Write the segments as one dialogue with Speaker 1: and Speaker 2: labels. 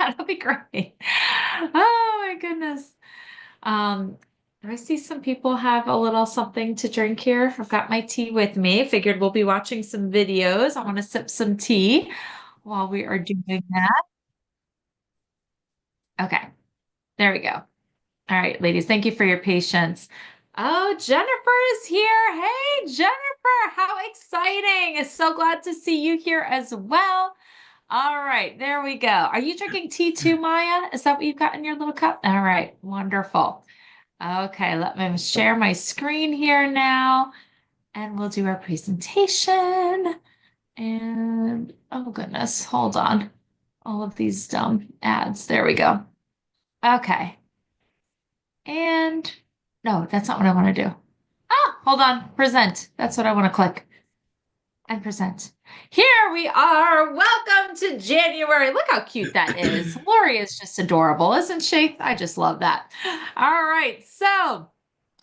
Speaker 1: That'll be great. Oh my goodness. Um, I see some people have a little something to drink here. I've got my tea with me. Figured we'll be watching some videos. I want to sip some tea while we are doing that. Okay, there we go. All right, ladies, thank you for your patience. Oh, Jennifer is here. Hey, Jennifer, how exciting. It's so glad to see you here as well. All right, there we go. Are you drinking tea too, Maya? Is that what you've got in your little cup? All right, wonderful. Okay, let me share my screen here now, and we'll do our presentation. And oh goodness, hold on. All of these dumb ads. There we go. Okay. And no, that's not what I want to do. Ah, hold on. Present. That's what I want to click. And present. Here we are. Welcome to January. Look how cute that is. Lori is just adorable, isn't she? I just love that. All right. So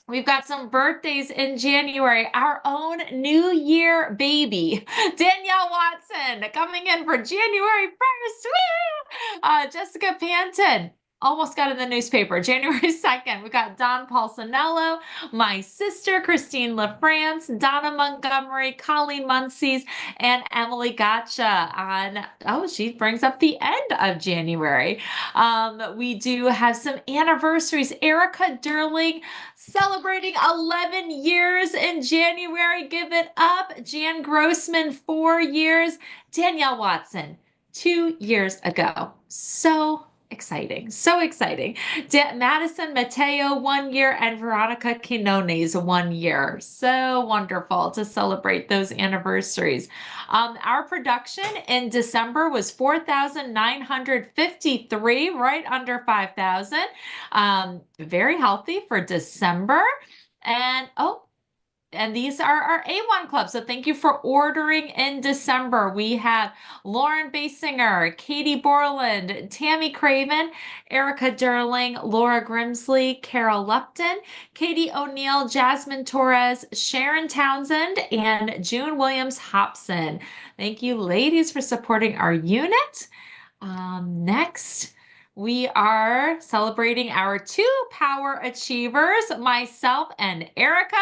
Speaker 1: we've got some birthdays in January. Our own New Year baby, Danielle Watson, coming in for January 1st. Woo! Jessica Panton. Almost got in the newspaper. January 2nd, we got Don Paulsonello, my sister Christine LaFrance, Donna Montgomery, Colleen Muncies, and Emily Gotcha on, oh, she brings up the end of January. We do have some anniversaries. Erica Durling, celebrating 11 years in January. Give it up. Jan Grossman, 4 years. Danielle Watson, 2 years ago. So exciting. So exciting. Madison Mateo, 1 year, and Veronica Quinones, 1 year. So wonderful to celebrate those anniversaries. Our production in December was 4,953, right under 5,000. Very healthy for December. And oh, and these are our A1 club. So thank you for ordering in December. We have Lauren Basinger, Katie Borland, Tammy Craven, Erica Durling, Laura Grimsley, Carol Lupton, Katie O'Neill, Jasmine Torres, Sharon Townsend, and June Williams Hobson. Thank you, ladies, for supporting our unit. Next, we are celebrating our two power achievers, myself and Erica.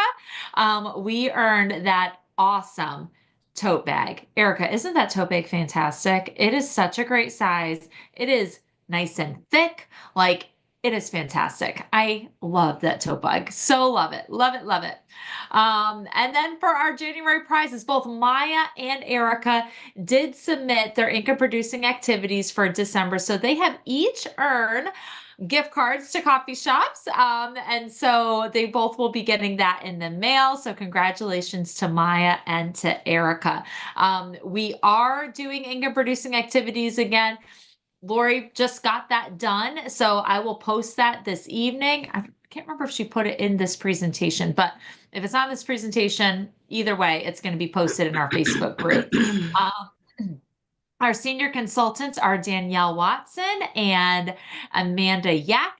Speaker 1: We earned that awesome tote bag. Erica, isn't that tote bag fantastic? It is such a great size. It is nice and thick. Like, it is fantastic. I love that tote bag. So love it. Love it. Love it. And then for our January prizes, both Maya and Erica did submit their income producing activities for December. So they have each earned gift cards to coffee shops. And so they both will be getting that in the mail. So congratulations to Maya and to Erica. We are doing income producing activities again. Lori just got that done. So I will post that this evening. I can't remember if she put it in this presentation, but if it's on this presentation, either way, it's going to be posted in our Facebook group. Our senior consultants are Danielle Watson and Amanda Yakna.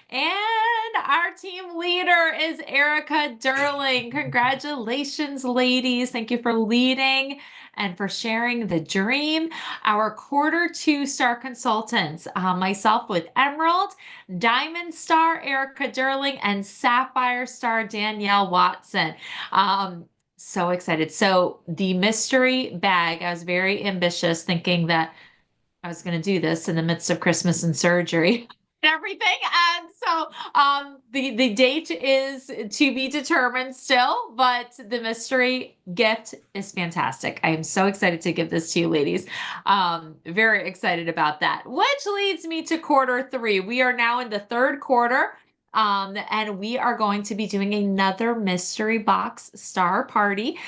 Speaker 1: And our team leader is Erica Durling. Congratulations, ladies. Thank you for leading and for sharing the dream. Our quarter two star consultants, myself with Emerald, Diamond Star Erica Durling, and Sapphire Star Danielle Watson. So excited. So the mystery bag, I was very ambitious thinking that I was going to do this in the midst of Christmas and surgery and everything. And so the date is to be determined still, but the mystery gift is fantastic. I am so excited to give this to you, ladies. Very excited about that, which leads me to quarter three. We are now in the third quarter. And we are going to be doing another mystery box star party.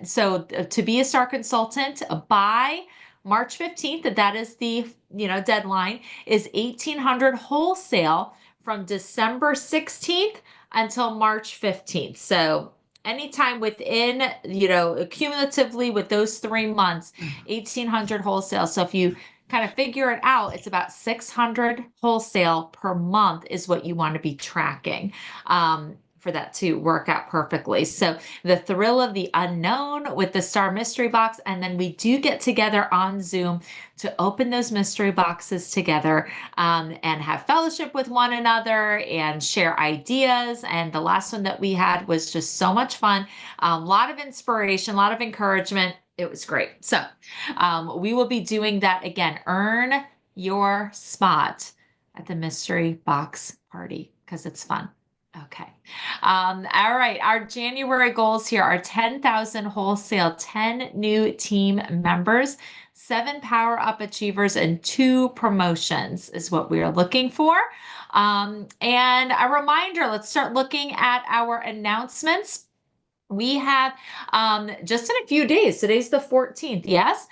Speaker 1: So to be a star consultant by March 15th, that is the deadline, is 1,800 wholesale from December 16th until March 15th. So anytime within, cumulatively with those 3 months, 1,800 wholesale. So if you kind of figure it out, it's about 600 wholesale per month is what you want to be tracking for for that to work out perfectly. So the thrill of the unknown with the Star Mystery Box, and then we do get together on Zoom to open those mystery boxes together and have fellowship with one another and share ideas. And the last one that we had was just so much fun, a lot of inspiration, a lot of encouragement. It was great. So we will be doing that again. Earn your spot at the mystery box party because it's fun. Okay. All right. Our January goals here are 10,000 wholesale, 10 new team members, 7 power up achievers, and 2 promotions is what we are looking for. And a reminder, let's start looking at our announcements. We have just in a few days. Today's the 14th. Yes.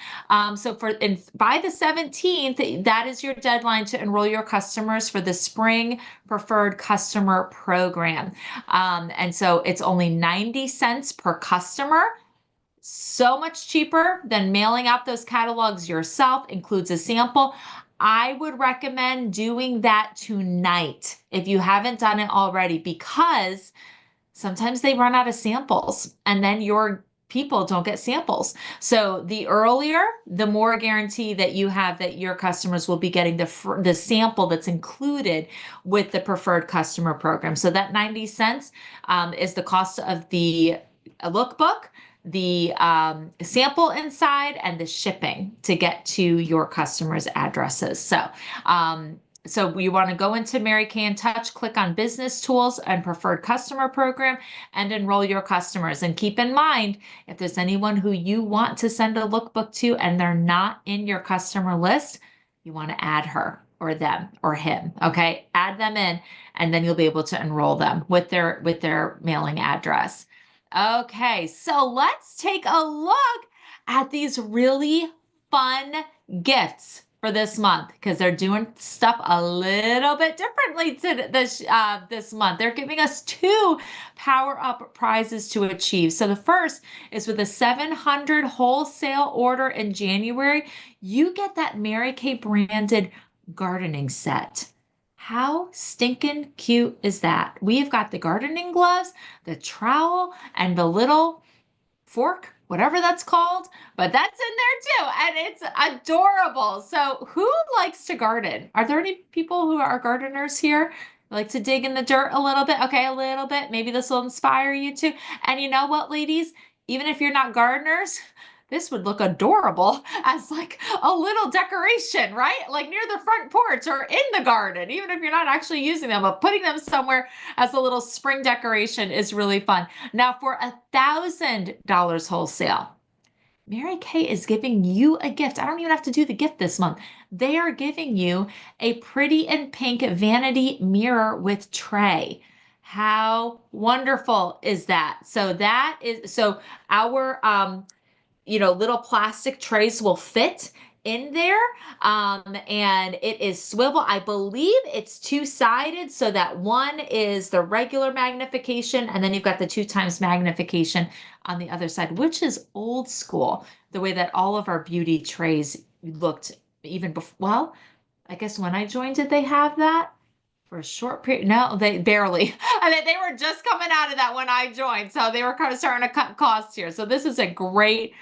Speaker 1: So by the 17th, that is your deadline to enroll your customers for the spring preferred customer program. And so it's only 90 cents per customer. So much cheaper than mailing out those catalogs yourself, includes a sample. I would recommend doing that tonight if you haven't done it already, because sometimes they run out of samples and then your people don't get samples. So the earlier, the more guarantee that you have that your customers will be getting the sample that's included with the preferred customer program. So that 90 cents is the cost of the lookbook, the sample inside, and the shipping to get to your customers' addresses. So you want to go into Mary Kay in Touch, click on Business Tools and Preferred Customer Program, and enroll your customers. And keep in mind, if there's anyone who you want to send a lookbook to and they're not in your customer list, you want to add her or them or him. Okay, add them in, and then you'll be able to enroll them with their mailing address. Okay, so let's take a look at these really fun gifts for this month, because they're doing stuff a little bit differently to this month. They're giving us 2 power up prizes to achieve. So the first is with a 700 wholesale order in January, you get that Mary Kay branded gardening set. How stinking cute is that? We've got the gardening gloves, the trowel, and the little fork, whatever that's called, but that's in there too, and it's adorable. So who likes to garden? Are there any people who are gardeners here? Like to dig in the dirt a little bit? Okay, a little bit. Maybe this will inspire you too. And you know what, ladies? Even if you're not gardeners, this would look adorable as like a little decoration, right? Like near the front porch or in the garden, even if you're not actually using them, but putting them somewhere as a little spring decoration is really fun. Now for $1,000 wholesale, Mary Kay is giving you a gift. I don't even have to do the gift this month. They are giving you a pretty and pink vanity mirror with tray. How wonderful is that? So our little plastic trays will fit in there. And it is swivel. I believe it's 2-sided, so that one is the regular magnification, and then you've got the 2 times magnification on the other side, which is old school, the way that all of our beauty trays looked even before. Well, I guess when I joined, did they have that? For a short period. No, they barely. I mean, they were just coming out of that when I joined. So they were kind of starting to cut costs here. So this is a great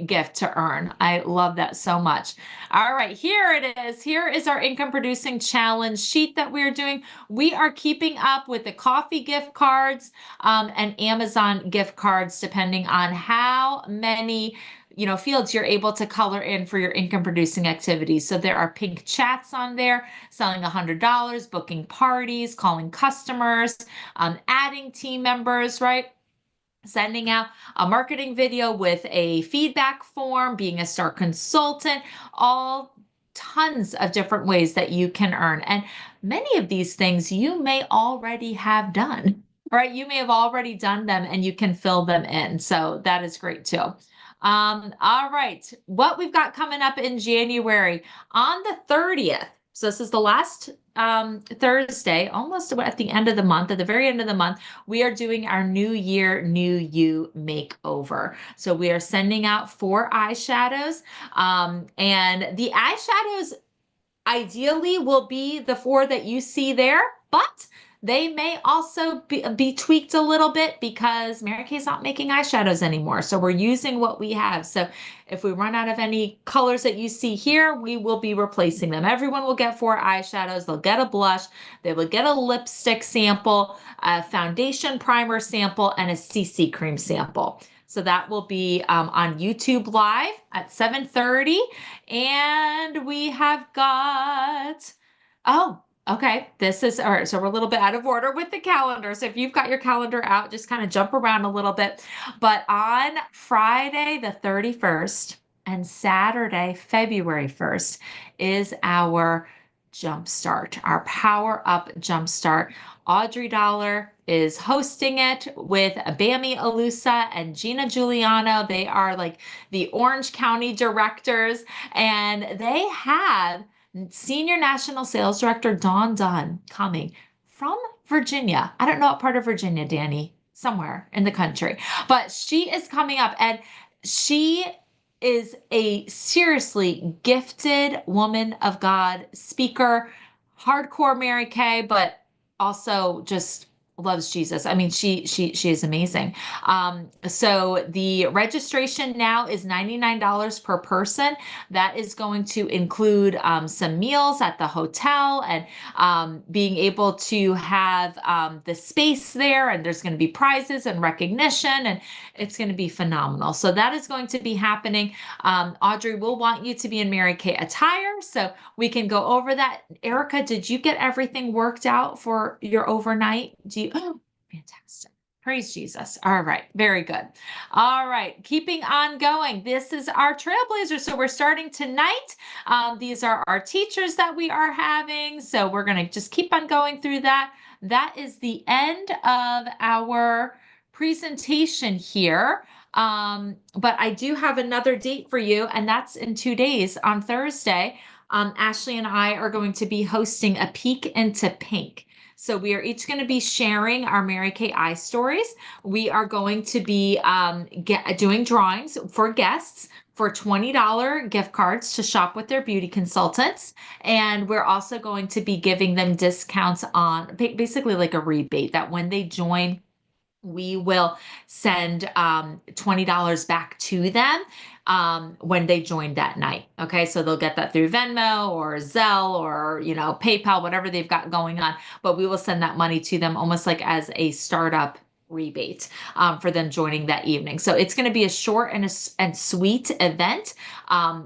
Speaker 1: gift to earn. I love that so much. All right, here it is. Here is our income producing challenge sheet that we're doing. We are keeping up with the coffee gift cards and Amazon gift cards, depending on how many fields you're able to color in for your income producing activities. So there are pink chats on there, selling $100, booking parties, calling customers, adding team members, right? Sending out a marketing video with a feedback form, being a star consultant, all tons of different ways that you can earn. And many of these things you may already have done, right? You may have already done them and you can fill them in. So that is great too. All right, what we've got coming up in January on the 30th. So this is the last Thursday, almost at the end of the month, at the very end of the month, we are doing our New Year, New You makeover. So we are sending out 4 eyeshadows. And the eyeshadows, ideally will be the 4 that you see there, but they may also be tweaked a little bit because Mary Kay's not making eyeshadows anymore. So we're using what we have. So if we run out of any colors that you see here, we will be replacing them. Everyone will get 4 eyeshadows. They'll get a blush. They will get a lipstick sample, a foundation primer sample, and a CC cream sample. So that will be on YouTube Live at 7:30. And we have got, oh, okay. This is, all right. So we're a little bit out of order with the calendar. So if you've got your calendar out, just kind of jump around a little bit. But on Friday, the 31st and Saturday, February 1st is our Jumpstart, our Power Up Jumpstart. Audrey Dollar is hosting it with Bammy Alusa and Gina Giuliano. They are like the Orange County directors, and they have Senior National Sales Director Dawn Dunn coming from Virginia. I don't know what part of Virginia, Danny, somewhere in the country, but she is coming up, and she is a seriously gifted woman of God, speaker, hardcore Mary Kay, but also just loves Jesus. I mean, she is amazing. So the registration now is $99 per person. That is going to include some meals at the hotel, and being able to have the space there, and there's going to be prizes and recognition, and it's going to be phenomenal. So that is going to be happening. Audrey will want you to be in Mary Kay attire, so we can go over that. Erica, did you get everything worked out for your overnight? Oh, fantastic. Praise Jesus. All right. Very good. All right. Keeping on going. This is our Trailblazers. So we're starting tonight. These are our teachers that we are having. So we're going to just keep on going through that. That is the end of our presentation here. But I do have another date for you, and that's in 2 days on Thursday. Ashley and I are going to be hosting a peek into pink. So we are each going to be sharing our Mary Kay eye stories. We are going to be doing drawings for guests for $20 gift cards to shop with their beauty consultants. And we're also going to be giving them discounts on basically like a rebate that when they join, we will send $20 back to them when they join that night. Okay, so they'll get that through Venmo or Zelle or PayPal, whatever they've got going on. But we will send that money to them almost like as a startup rebate for them joining that evening. So it's going to be a short and sweet event.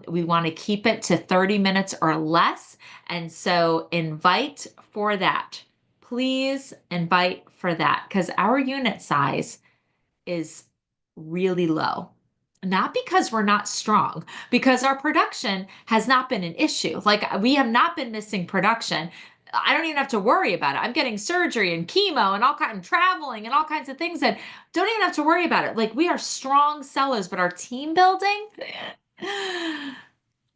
Speaker 1: We want to keep it to 30 minutes or less, and so invite for that. Please invite for that, because our unit size is really low. Not because we're not strong, because our production has not been an issue. Like, we have not been missing production. I don't even have to worry about it. I'm getting surgery and chemo and all kinds of traveling and all kinds of things that don't even have to worry about it. Like, we are strong sellers, but our team building,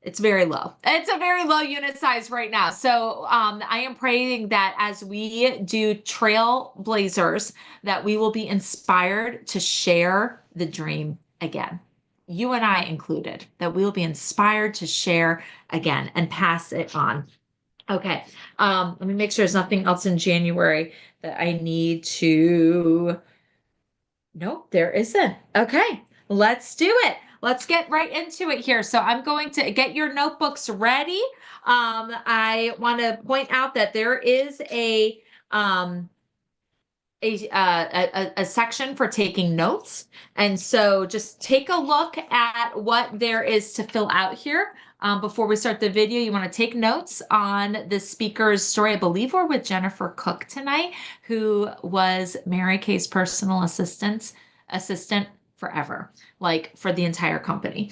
Speaker 1: it's very low. It's a very low unit size right now. So I am praying that as we do Trailblazers, that we will be inspired to share the dream again. You and I included, that we will be inspired to share again and pass it on. Okay. Let me make sure there's nothing else in January that I need to. Nope, there isn't. Okay, let's do it. Let's get right into it here. So I'm going to get your notebooks ready. I want to point out that there is a section for taking notes. And so just take a look at what there is to fill out here. Before we start the video, you want to take notes on the speaker's story. I believe we're with Jennifer Cook tonight, who was Mary Kay's personal assistant forever, like for the entire company.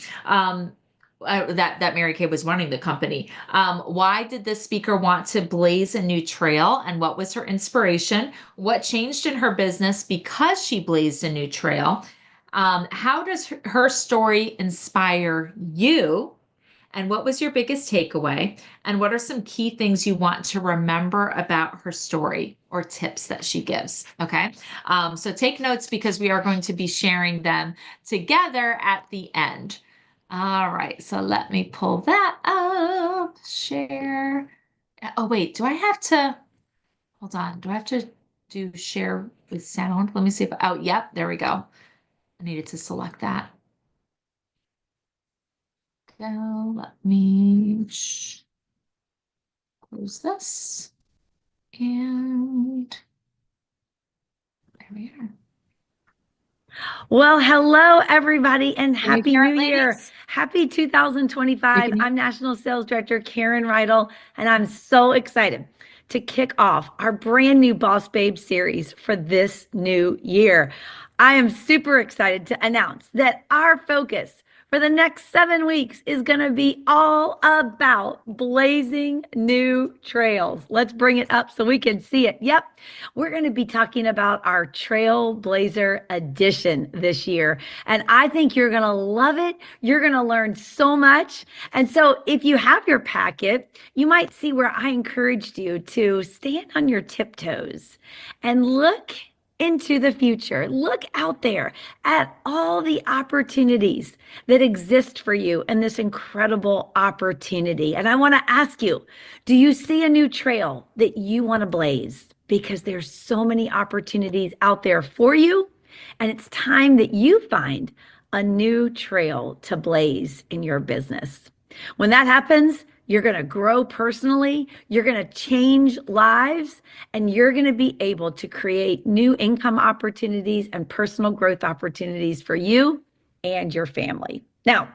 Speaker 1: That Mary Kay was running the company. Why did this speaker want to blaze a new trail, and what was her inspiration? What changed in her business because she blazed a new trail? How does her story inspire you? And what was your biggest takeaway? And what are some key things you want to remember about her story or tips that she gives? Okay. So take notes, because we are going to be sharing them together at the end. All right, so let me pull that up, share. Oh, wait, do I have to, hold on, do I have to do share with sound? Let me see if, oh, yep, there we go. I needed to select that. Go, let me close this. And there we are.
Speaker 2: Well, hello, everybody, and
Speaker 1: Can you
Speaker 2: Happy
Speaker 1: hear
Speaker 2: New
Speaker 1: it,
Speaker 2: Year.
Speaker 1: ladies?
Speaker 2: Happy
Speaker 1: You
Speaker 2: 2025.
Speaker 1: can hear.
Speaker 2: I'm National Sales Director Karen Reidel, and I'm so excited to kick off our brand new Boss Babe series for this new year. I am super excited to announce that our focus for the next 7 weeks is going to be all about blazing new trails. Let's bring it up so we can see it. Yep, we're going to be talking about our Trailblazer edition this year. And I think you're going to love it. You're going to learn so much. And so if you have your packet, you might see where I encouraged you to stand on your tiptoes and look into the future. Look out there at all the opportunities that exist for you in this incredible opportunity. And I want to ask you, do you see a new trail that you want to blaze? Because there's so many opportunities out there for you, and it's time that you find a new trail to blaze in your business. When that happens, you're going to grow personally, you're going to change lives, and you're going to be able to create new income opportunities and personal growth opportunities for you and your family. Now,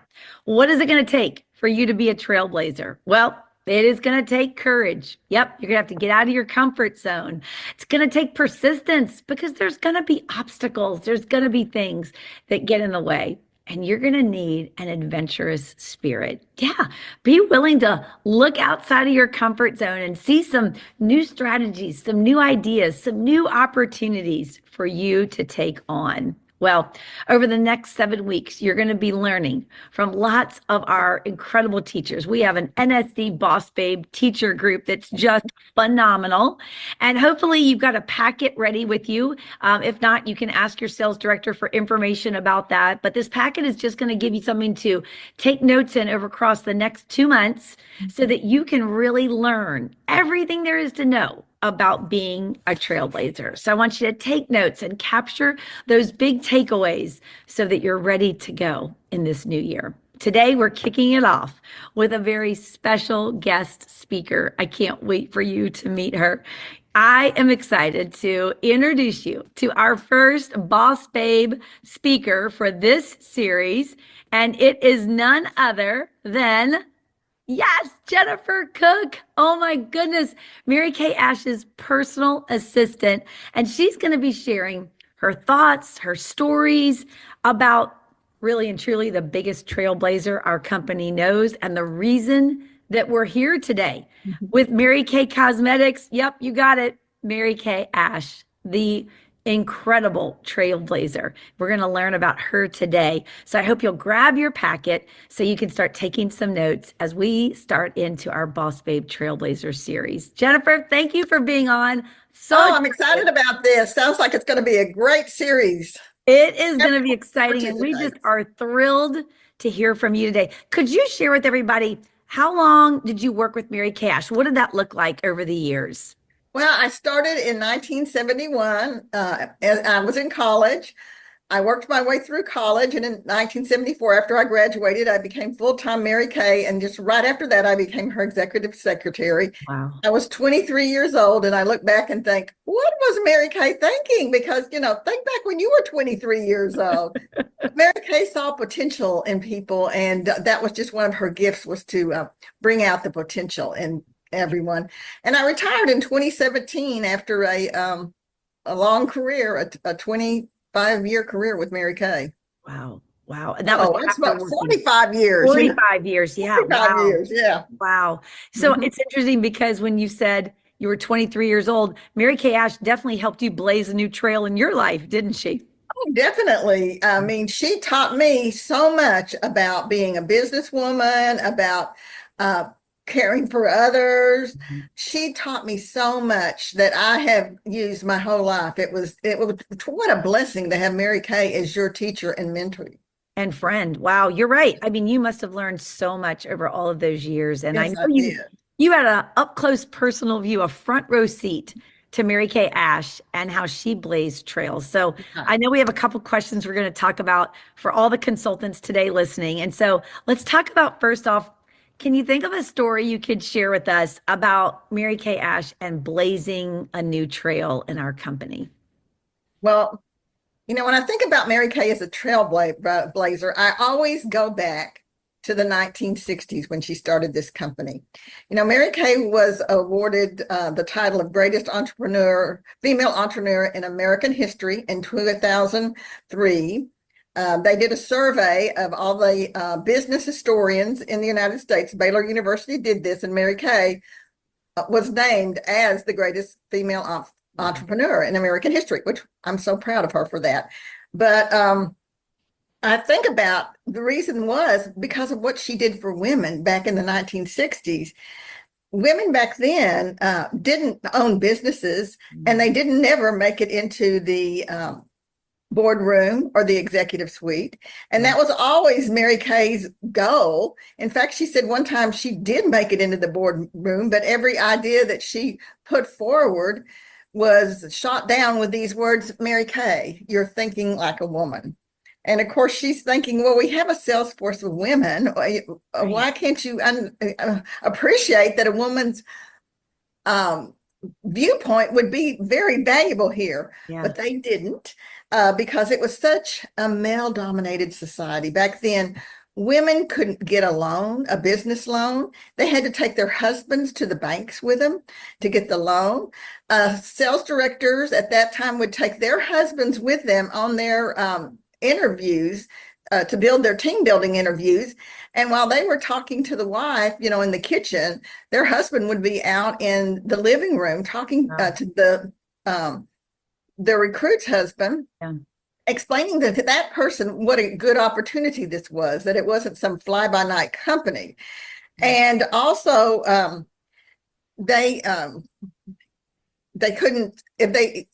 Speaker 2: what is it going to take for you to be a trailblazer? Well, it is going to take courage. Yep, you're going to have to get out of your comfort zone. It's going to take persistence because there's going to be obstacles. There's going to be things that get in the way. And you're going to need an adventurous spirit. Yeah, be willing to look outside of your comfort zone and see some new strategies, some new ideas, some new opportunities for you to take on. Well, over the next 7 weeks, you're going to be learning from lots of our incredible teachers. We have an NSD Boss Babe teacher group that's just phenomenal. And hopefully, you've got a packet ready with you. If not, you can ask your sales director for information about that. But this packet is just going to give you something to take notes in over across the next 2 months so that you can really learn everything there is to know about being a trailblazer. So I want you to take notes and capture those big takeaways so that you're ready to go in this new year. Today, we're kicking it off with a very special guest speaker. I can't wait for you to meet her. I am excited to introduce you to our first Boss Babe speaker for this series, and it is none other than yes, Jennifer Cook. Oh my goodness. Mary Kay Ash's personal assistant. And she's going to be sharing her thoughts, her stories about really and truly the biggest trailblazer our company knows and the reason that we're here today with Mary Kay Cosmetics. Yep, you got it. Mary Kay Ash, the incredible trailblazer. We're going to learn about her today. So I hope you'll grab your packet so you can start taking some notes as we start into our Boss Babe Trailblazer series. Jennifer, thank you for being on.
Speaker 3: Oh, I'm excited about this. Sounds like it's going to be a great series.
Speaker 2: It is going to be exciting, and we just
Speaker 3: Participate.
Speaker 2: are thrilled to hear from you today. Could you share with everybody how long did you work with Mary Kay Ash? What did that look like over the years?
Speaker 3: Well, I started in 1971. And I was in college. I worked my way through college, and in 1974, after I graduated, I became full-time Mary Kay, and just right after that, I became her executive secretary.
Speaker 2: Wow.
Speaker 3: I was 23 years old, and I look back and think, what was Mary Kay thinking? Because, think back when you were 23 years old. Mary Kay saw potential in people, and that was just one of her gifts, was to bring out the potential in everyone. And I retired in 2017 after a long career, a 25-year career with Mary Kay.
Speaker 2: Wow. Wow. And that was
Speaker 3: It's
Speaker 2: after
Speaker 3: about
Speaker 2: working
Speaker 3: 45 years.
Speaker 2: 45 years. Yeah.
Speaker 3: 45
Speaker 2: Wow.
Speaker 3: years. Yeah.
Speaker 2: Wow. So it's interesting because when you said you were 23 years old, Mary Kay Ash definitely helped you blaze a new trail in your life, didn't she?
Speaker 3: Oh, definitely. I mean, she taught me so much about being a businesswoman, about uh, caring for others. She taught me so much that I have used my whole life. It was what a blessing to have Mary Kay as your teacher and mentor.
Speaker 2: And friend. Wow, you're right. I mean, you must have learned so much over all of those years. And I
Speaker 3: Yes,
Speaker 2: know
Speaker 3: I did.
Speaker 2: you had a up close personal view, a front row seat to Mary Kay Ash and how she blazed trails. So I know we have a couple questions we're going to talk about for all the consultants today listening. And so let's talk about first off, can you think of a story you could share with us about Mary Kay Ash and blazing a new trail in our company?
Speaker 3: Well, when I think about Mary Kay as a trailblazer, I always go back to the 1960s when she started this company. Mary Kay was awarded the title of greatest female entrepreneur in American history in 2003. They did a survey of all the business historians in the United States. Baylor University did this, and Mary Kay was named as the greatest female entrepreneur in American history, which I'm so proud of her for that. But I think about the reason was because of what she did for women back in the 1960s. Women back then didn't own businesses, and they didn't never make it into the boardroom or the executive suite. And that was always Mary Kay's goal. In fact, she said one time she did make it into the boardroom, but every idea that she put forward was shot down with these words, Mary Kay, you're thinking like a woman. And of course, she's thinking, well, we have a sales force of women. Why can't you appreciate that a woman's viewpoint would be very valuable here?
Speaker 2: Yeah.
Speaker 3: But they didn't, because it was such a male-dominated society. Back then, women couldn't get a loan, a business loan. They had to take their husbands to the banks with them to get the loan. Sales directors at that time would take their husbands with them on their interviews to build their team building interviews. And while they were talking to the wife, in the kitchen, their husband would be out in the living room talking to the recruit's husband, explaining to that person what a good opportunity this was, that it wasn't some fly-by-night company. And also, they couldn't, if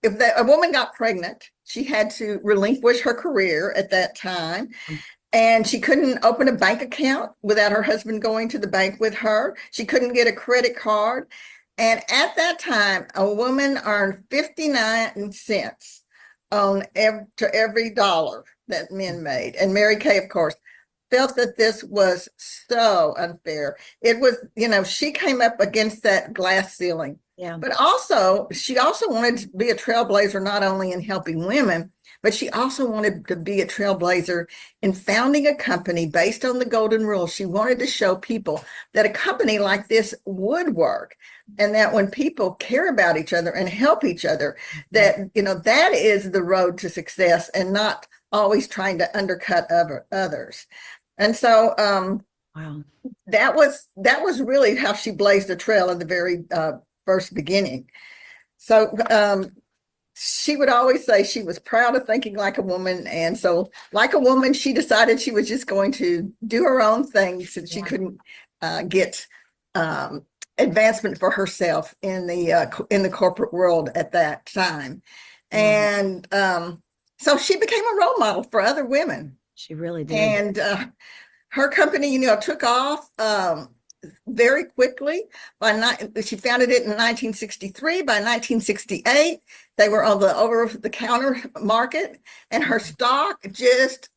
Speaker 3: a woman got pregnant, she had to relinquish her career at that time. And she couldn't open a bank account without her husband going to the bank with her. She couldn't get a credit card. And at that time, a woman earned 59 cents to every dollar that men made. And Mary Kay, of course, felt that this was so unfair. It was, she came up against that glass ceiling.
Speaker 2: Yeah.
Speaker 3: But she also wanted to be a trailblazer, not only in helping women, but she also wanted to be a trailblazer in founding a company based on the golden rule. She wanted to show people that a company like this would work, and that when people care about each other and help each other, that, that is the road to success, and not always trying to undercut others. And so
Speaker 2: wow,
Speaker 3: that was really how she blazed a trail in the very first beginning. So she would always say she was proud of thinking like a woman. And so, like a woman, she decided she was just going to do her own thing, since she couldn't get advancement for herself in the corporate world at that time. And so she became a role model for other women.
Speaker 2: She really did.
Speaker 3: And her company, took off very quickly. She founded it in 1963. By 1968, they were on the over-the-counter market, and her stock just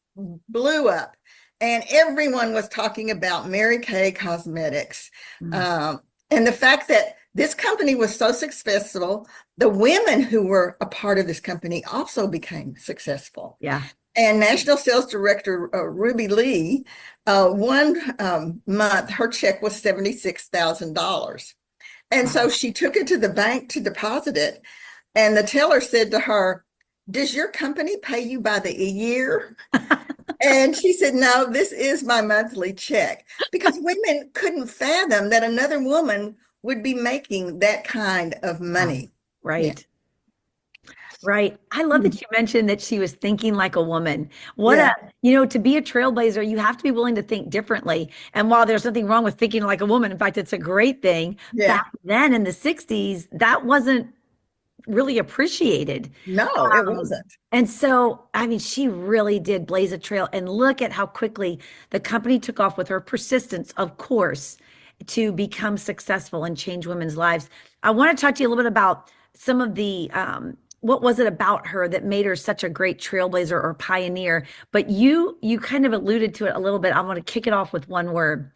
Speaker 3: blew up. And everyone was talking about Mary Kay Cosmetics. And the fact that this company was so successful, the women who were a part of this company also became successful.
Speaker 2: Yeah.
Speaker 3: And National Sales Director Ruby Lee, one month, her check was $76,000. And so she took it to the bank to deposit it. And the teller said to her, "Does your company pay you by the year?" And she said, "No, this is my monthly check." Because women couldn't fathom that another woman would be making that kind of money.
Speaker 2: Right.
Speaker 3: Yeah.
Speaker 2: Right. I love that you mentioned that she was thinking like a woman.
Speaker 3: Yeah.
Speaker 2: To be a trailblazer, you have to be willing to think differently. And while there's nothing wrong with thinking like a woman, in fact, it's a great thing.
Speaker 3: Yeah.
Speaker 2: Back then in the 60s, that wasn't really appreciated.
Speaker 3: No, it
Speaker 2: Um,
Speaker 3: wasn't.
Speaker 2: and so, I mean, she really did blaze a trail. And look at how quickly the company took off with her persistence, of course, to become successful and change women's lives. I want to talk to you a little bit about some of the, what was it about her that made her such a great trailblazer or pioneer? But you kind of alluded to it a little bit. I want to kick it off with one word.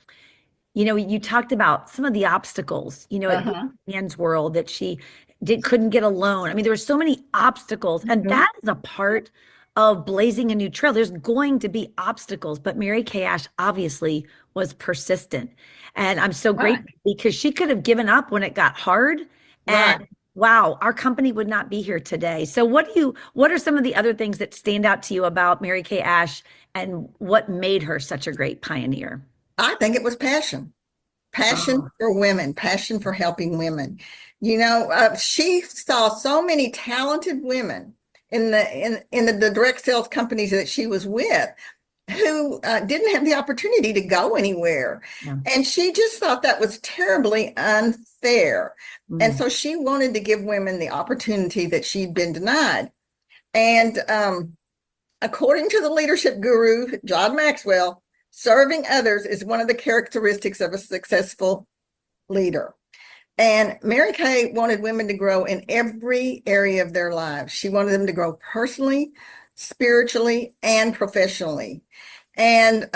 Speaker 2: You know, you talked about some of the obstacles, you know, at
Speaker 3: Uh-huh.
Speaker 2: Anne's world that she couldn't get a loan. I mean, there were so many obstacles, and
Speaker 3: Mhm.
Speaker 2: that is a part of blazing a new trail. There's going to be obstacles, but Mary Kay Ash obviously was persistent. And I'm so
Speaker 3: Right,
Speaker 2: grateful because she could have given up when it got hard.
Speaker 3: right.
Speaker 2: And wow, our company would not be here today. So what are some of the other things that stand out to you about Mary Kay Ash and what made her such a great pioneer?
Speaker 3: I think it was passion
Speaker 2: Oh,
Speaker 3: for women, passion for helping women. She saw so many talented women in the direct sales companies that she was with who didn't have the opportunity to go anywhere.
Speaker 2: yeah.
Speaker 3: And she just thought that was terribly unfair. And
Speaker 2: Mm,
Speaker 3: so she wanted to give women the opportunity that she'd been denied. And according to the leadership guru, John Maxwell, serving others is one of the characteristics of a successful leader. And Mary Kay wanted women to grow in every area of their lives. She wanted them to grow personally, spiritually, and professionally. And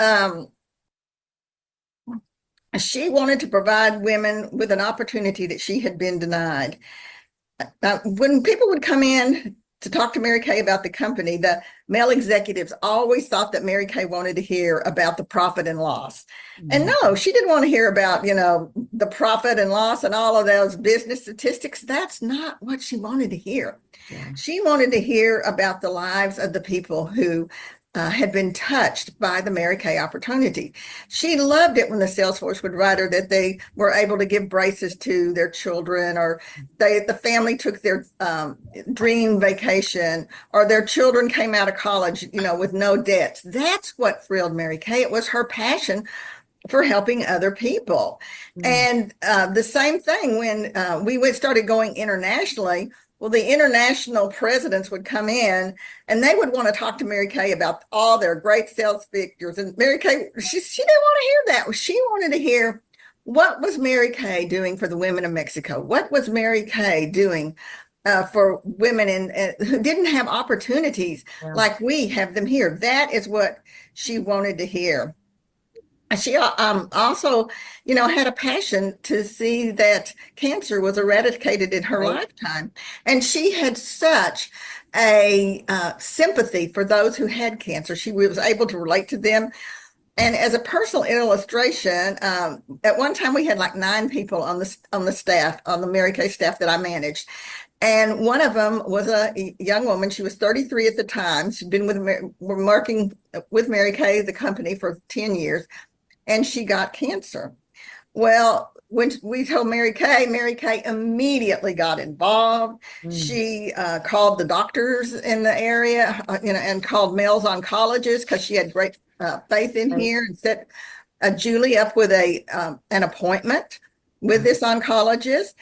Speaker 3: she wanted to provide women with an opportunity that she had been denied. When people would come in to talk to Mary Kay about the company, the male executives always thought that Mary Kay wanted to hear about the profit and loss. And
Speaker 2: mm,
Speaker 3: no, she didn't want to hear about, the profit and loss and all of those business statistics. That's not what she wanted to hear.
Speaker 2: yeah.
Speaker 3: She wanted to hear about the lives of the people who had been touched by the Mary Kay opportunity. She loved it when the Salesforce would write her that they were able to give braces to their children, or the family took their dream vacation, or their children came out of college, with no debts. That's what thrilled Mary Kay. It was her passion for helping other people.
Speaker 2: Mm,
Speaker 3: And the same thing when we started going internationally. Well, the international presidents would come in and they would want to talk to Mary Kay about all their great sales figures. And Mary Kay, she didn't want to hear that. She wanted to hear, what was Mary Kay doing for the women of Mexico? What was Mary Kay doing for women who didn't have opportunities
Speaker 2: yeah.
Speaker 3: like we have them here? That is what she wanted to hear. She also, had a passion to see that cancer was eradicated in her
Speaker 2: Right.
Speaker 3: lifetime. And she had such a sympathy for those who had cancer. She was able to relate to them. And as a personal illustration, at one time we had like 9 people on the staff, on the Mary Kay staff that I managed. And one of them was a young woman. She was 33 at the time. She'd been working with Mary Kay, the company, for 10 years, and she got cancer. Well, when we told Mary Kay immediately got involved.
Speaker 2: Mm,
Speaker 3: She called the doctors in the area, and called Mel's oncologists because she had great faith in
Speaker 2: right.
Speaker 3: here, and set Julie up with an appointment with this oncologist.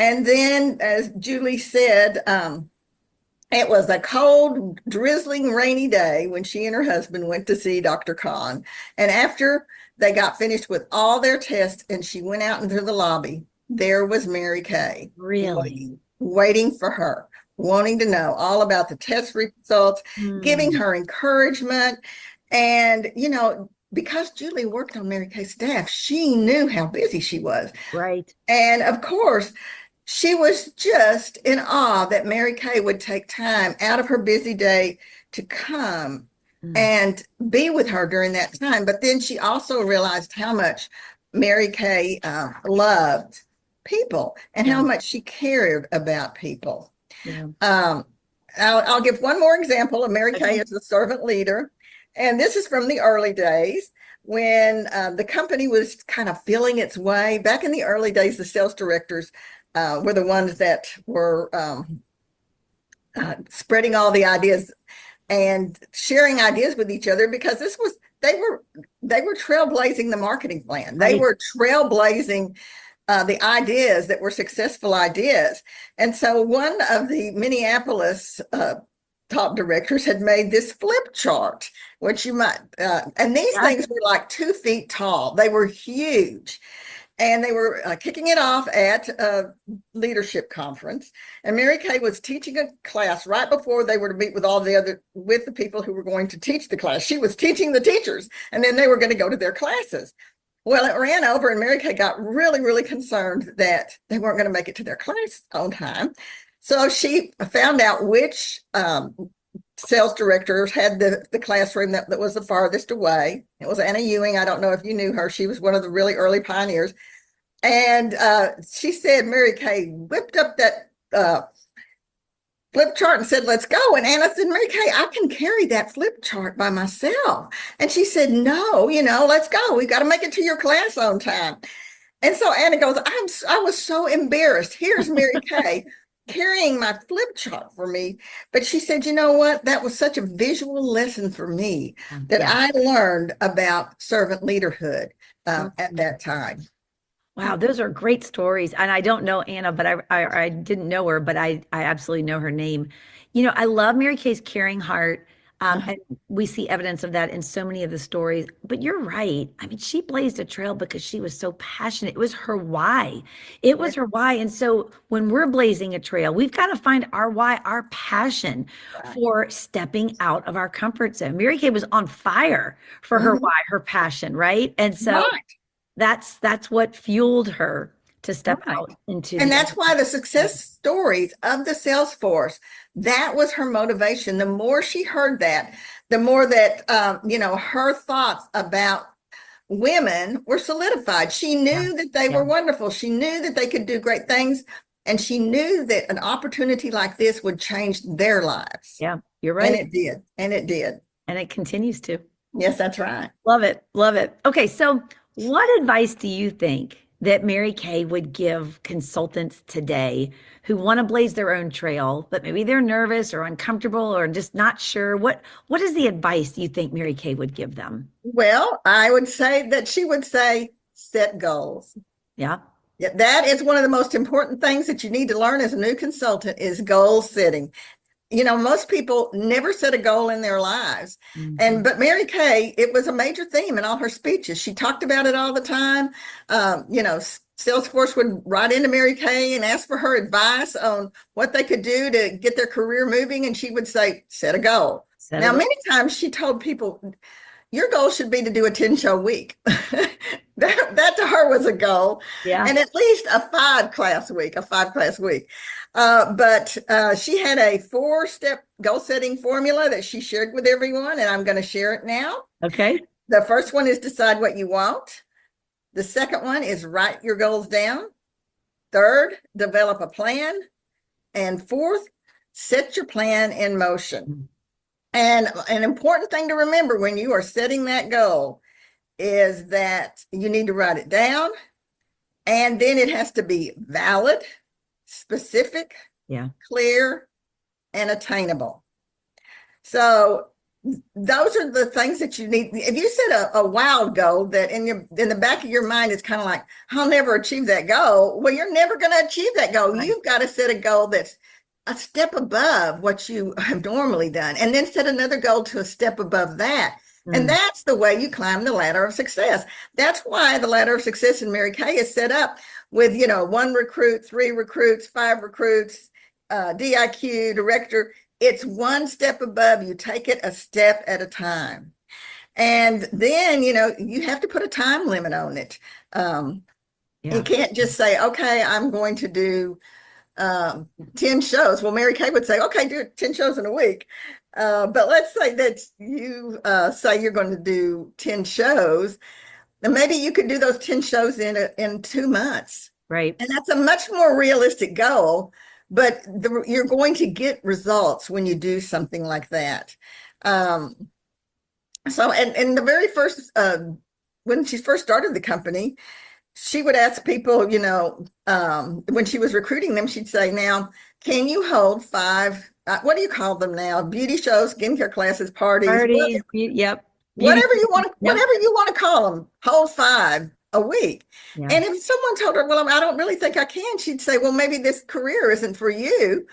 Speaker 3: And then, as Julie said, it was a cold, drizzling, rainy day when she and her husband went to see Dr. Khan. And after they got finished with all their tests and she went out into the lobby, there was Mary Kay
Speaker 2: Really?
Speaker 3: waiting for her, wanting to know all about the test results, giving
Speaker 2: Mm,
Speaker 3: her encouragement. And, because Julie worked on Mary Kay's staff, she knew how busy she was.
Speaker 2: right.
Speaker 3: And of course, she was just in awe that Mary Kay would take time out of her busy day to come
Speaker 2: Mm,
Speaker 3: and be with her during that time. But then she also realized how much Mary Kay loved people and how
Speaker 2: yeah.
Speaker 3: much she cared about people.
Speaker 2: Yeah.
Speaker 3: Um, I'll give one more example of Mary Kay
Speaker 2: Okay.
Speaker 3: as a servant leader. And this is from the early days when the company was kind of feeling its way. Back in the early days, the sales directors were the ones that were spreading all the ideas and sharing ideas with each other, because they were trailblazing the marketing plan. They
Speaker 2: Right.
Speaker 3: were trailblazing the ideas that were successful ideas. And so one of the Minneapolis top directors had made this flip chart, which you might, and these things were like 2 feet tall. They were huge. And they were kicking it off at a leadership conference. And Mary Kay was teaching a class right before they were to meet with with the people who were going to teach the class. She was teaching the teachers, and then they were going to go to their classes. Well, it ran over, and Mary Kay got really, really concerned that they weren't going to make it to their class on time. So she found out which sales directors had the classroom that was the farthest away. It was Anna Ewing. I don't know if you knew her. She was one of the really early pioneers. And she said, Mary Kay whipped up that flip chart and said, let's go. And Anna said, Mary Kay, I can carry that flip chart by myself. And she said, no, let's go. We've got to make it to your class on time. And so Anna goes, I was so embarrassed. Here's Mary Kay carrying my flip chart for me. But she said, you know what? That was such a visual lesson for me that I learned about servant leaderhood at that time.
Speaker 2: Wow, those are great stories. And I don't know Anna, but I didn't know her, but I absolutely know her name. I love Mary Kay's caring heart. And we see evidence of that in so many of the stories. But you're right. I mean, she blazed a trail because she was so passionate. It was her why. It was her why. And so when we're blazing a trail, we've got to find our why, our passion for stepping out of our comfort zone. Mary Kay was on fire for her why, her passion, right? And so that's what fueled her to step out into.
Speaker 3: And that's why the success stories of the sales force, that was her motivation. The more she heard that, the more that, her thoughts about women were solidified. She knew that they were wonderful. She knew that they could do great things. And she knew that an opportunity like this would change their lives.
Speaker 2: Yeah, you're right.
Speaker 3: And it did. And it did.
Speaker 2: And it continues to.
Speaker 3: Yes, that's right.
Speaker 2: Love it. Love it. Okay. So what advice do you think that Mary Kay would give consultants today who want to blaze their own trail, but maybe they're nervous or uncomfortable or just not sure? What is the advice you think Mary Kay would give them?
Speaker 3: Well, I would say that she would say, set goals.
Speaker 2: Yeah.
Speaker 3: Yeah, that is one of the most important things that you need to learn as a new consultant is goal setting. Most people never set a goal in their lives. But Mary Kay, it was a major theme in all her speeches. She talked about it all the time. Salesforce would write into Mary Kay and ask for her advice on what they could do to get their career moving. And she would say, set a goal. Now, many times she told people, your goal should be to do a 10-show week. That to her was a goal. Yeah. And at least a 5-class week. But she had a 4-step goal setting formula that she shared with everyone, and I'm going to share it now.
Speaker 2: Okay.
Speaker 3: The first one is decide what you want. The second one is write your goals down. Third, develop a plan. And fourth, set your plan in motion. And an important thing to remember when you are setting that goal is that you need to write it down, and then it has to be valid, specific, clear, and attainable. So those are the things that you need. If you set a wild goal that in the back of your mind is kind of like, I'll never achieve that goal. Well, you're never going to achieve that goal. Right. You've got to set a goal that's a step above what you have normally done, and then set another goal to a step above that. And that's the way you climb the ladder of success. That's why the ladder of success in Mary Kay is set up with, 1 recruit, 3 recruits, 5 recruits, DIQ, director. It's one step above. You take it a step at a time. And then, you have to put a time limit on it. You can't just say, okay, I'm going to do 10 shows. Well, Mary Kay would say, okay, do 10 shows in a week. But let's say that you say you're going to do 10 shows, and maybe you could do those 10 shows in 2 months.
Speaker 2: Right. And
Speaker 3: that's a much more realistic goal, but you're going to get results when you do something like that. So, and the very first, when she first started the company, she would ask people, when she was recruiting them, she'd say, now, can you hold 5 what do you call them now? Beauty shows, skincare classes, parties.
Speaker 2: Yep.
Speaker 3: Whatever you want to call them, hold 5 a week.
Speaker 2: Yeah.
Speaker 3: And if someone told her, well, I don't really think I can, she'd say, well, maybe this career isn't for you,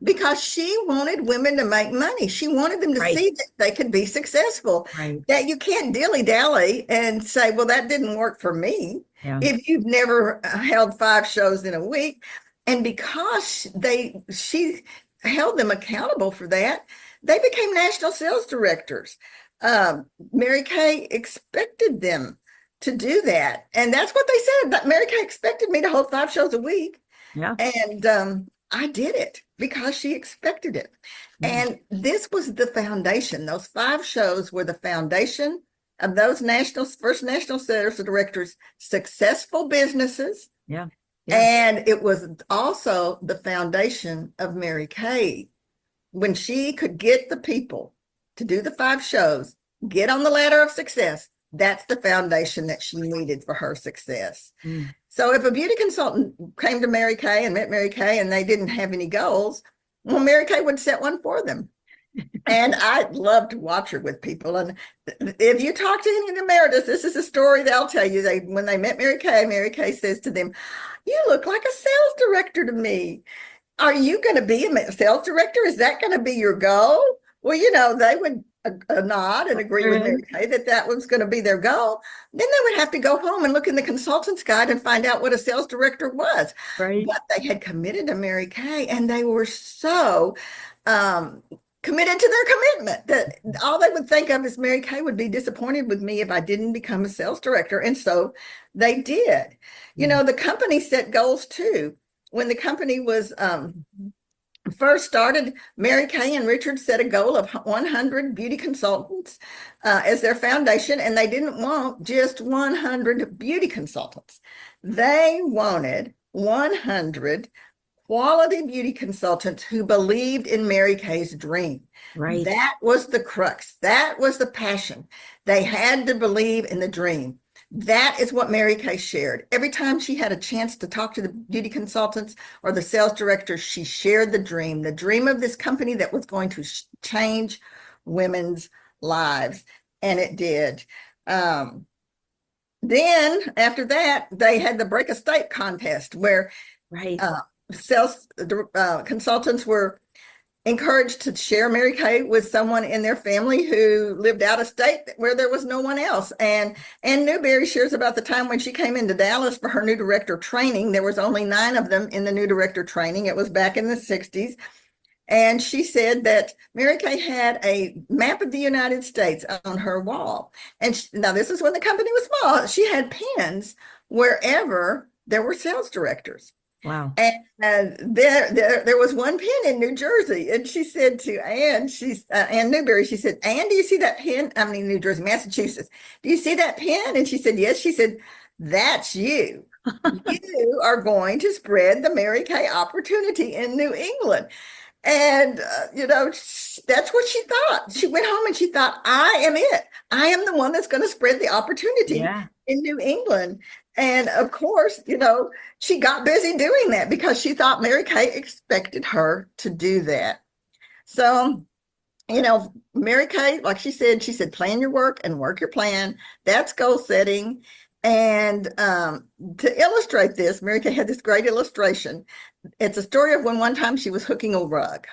Speaker 3: because she wanted women to make money. She wanted them to
Speaker 2: Right.
Speaker 3: see that they could be successful,
Speaker 2: Right.
Speaker 3: that you can't dilly-dally and say, well, that didn't work for me.
Speaker 2: Yeah.
Speaker 3: If you've never held 5 shows in a week. And because she held them accountable for that, they became national sales directors. Mary Kay expected them to do that. And that's what they said. That Mary Kay expected me to hold 5 shows a week.
Speaker 2: Yeah.
Speaker 3: And I did it because she expected it.
Speaker 2: Yeah.
Speaker 3: And this was the foundation. Those 5 shows were the foundation of those first national sales directors' successful businesses.
Speaker 2: Yeah.
Speaker 3: And it was also the foundation of Mary Kay. When she could get the people to do the 5 shows, get on the ladder of success, that's the foundation that she needed for her success. So if a beauty consultant came to Mary Kay and met Mary Kay and they didn't have any goals, well, Mary Kay would set one for them. And I love to watch her with people. And if you talk to any of the emeritus, this is a story they'll tell you. When they met Mary Kay says to them, you look like a sales director to me. Are you going to be a sales director? Is that going to be your goal? Well, they would nod and agree with Mary Kay that was going to be their goal. Then they would have to go home and look in the consultant's guide and find out what a sales director was.
Speaker 2: Right.
Speaker 3: But they had committed to Mary Kay, and they were so committed to their commitment that all they would think of is Mary Kay would be disappointed with me if I didn't become a sales director. And so they did. The company set goals too. When the company was first started, Mary Kay and Richard set a goal of 100 beauty consultants as their foundation, and they didn't want just 100 beauty consultants. They wanted 100 quality beauty consultants who believed in Mary Kay's dream.
Speaker 2: Right.
Speaker 3: That was the crux. That was the passion. They had to believe in the dream. That is what Mary Kay shared. Every time she had a chance to talk to the beauty consultants or the sales directors, she shared the dream of this company that was going to change women's lives. And it did. Then after that, they had the Break a State contest where sales consultants were encouraged to share Mary Kay with someone in their family who lived out of state where there was no one else. And Ann Newberry shares about the time when she came into Dallas for her new director training. There was only 9 of them in the new director training. It was back in the 60s. And she said that Mary Kay had a map of the United States on her wall. And now this is when the company was small. She had pins wherever there were sales directors.
Speaker 2: Wow.
Speaker 3: And there was one pin in New Jersey. And she said to Ann, Ann Newberry, she said, Ann, do you see that pin? I mean, New Jersey, Massachusetts. Do you see that pin? And she said, yes. She said, that's you. You are going to spread the Mary Kay opportunity in New England. And, that's what she thought. She went home and she thought, I am it. I am the one that's going to spread the opportunity in New England. And of course, she got busy doing that because she thought Mary Kay expected her to do that. So, Mary Kay, like she said, plan your work and work your plan. That's goal setting. And to illustrate this, Mary Kay had this great illustration. It's a story of when one time she was hooking a rug.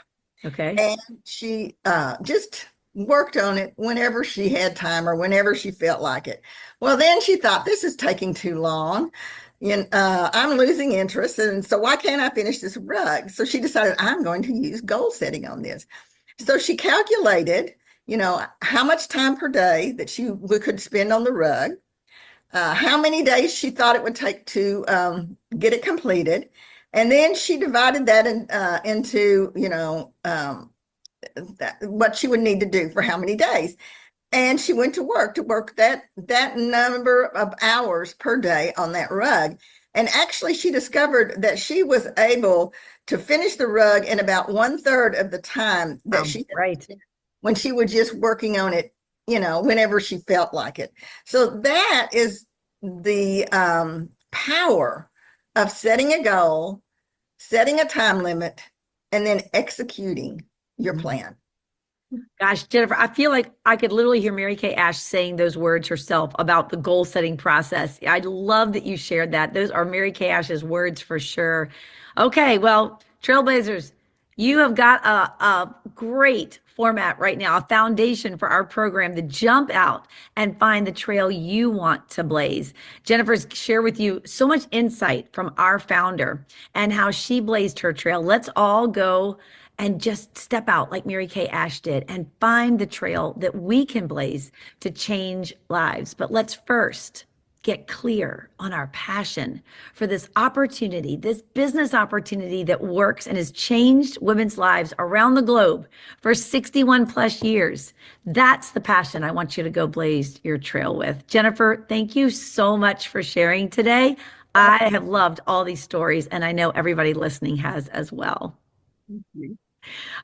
Speaker 2: Okay.
Speaker 3: And she just worked on it whenever she had time or whenever she felt like it. Well, then she thought, this is taking too long. I'm losing interest. And so why can't I finish this rug? So she decided, I'm going to use goal setting on this. So she calculated, how much time per day that we could spend on the rug, how many days she thought it would take to get it completed. And then she divided that into, what she would need to do for how many days. And she went to work that number of hours per day on that rug. And actually, she discovered that she was able to finish the rug in about 1/3 of the time that she when she was just working on it, whenever she felt like it. So that is the power of setting a goal, setting a time limit, and then executing your plan.
Speaker 2: Gosh, Jennifer, I feel like I could literally hear Mary Kay Ash saying those words herself about the goal setting process. I love that you shared that. Those are Mary Kay Ash's words for sure. Okay, well, Trailblazers, you have got a great format right now, a foundation for our program to jump out and find the trail you want to blaze. Jennifer's shared with you so much insight from our founder and how she blazed her trail. Let's all go and just step out like Mary Kay Ash did and find the trail that we can blaze to change lives. But let's first get clear on our passion for this opportunity, this business opportunity that works and has changed women's lives around the globe for 61 plus years. That's the passion I want you to go blaze your trail with. Jennifer, thank you so much for sharing today. I have loved all these stories, and I know everybody listening has as well.
Speaker 3: Thank you.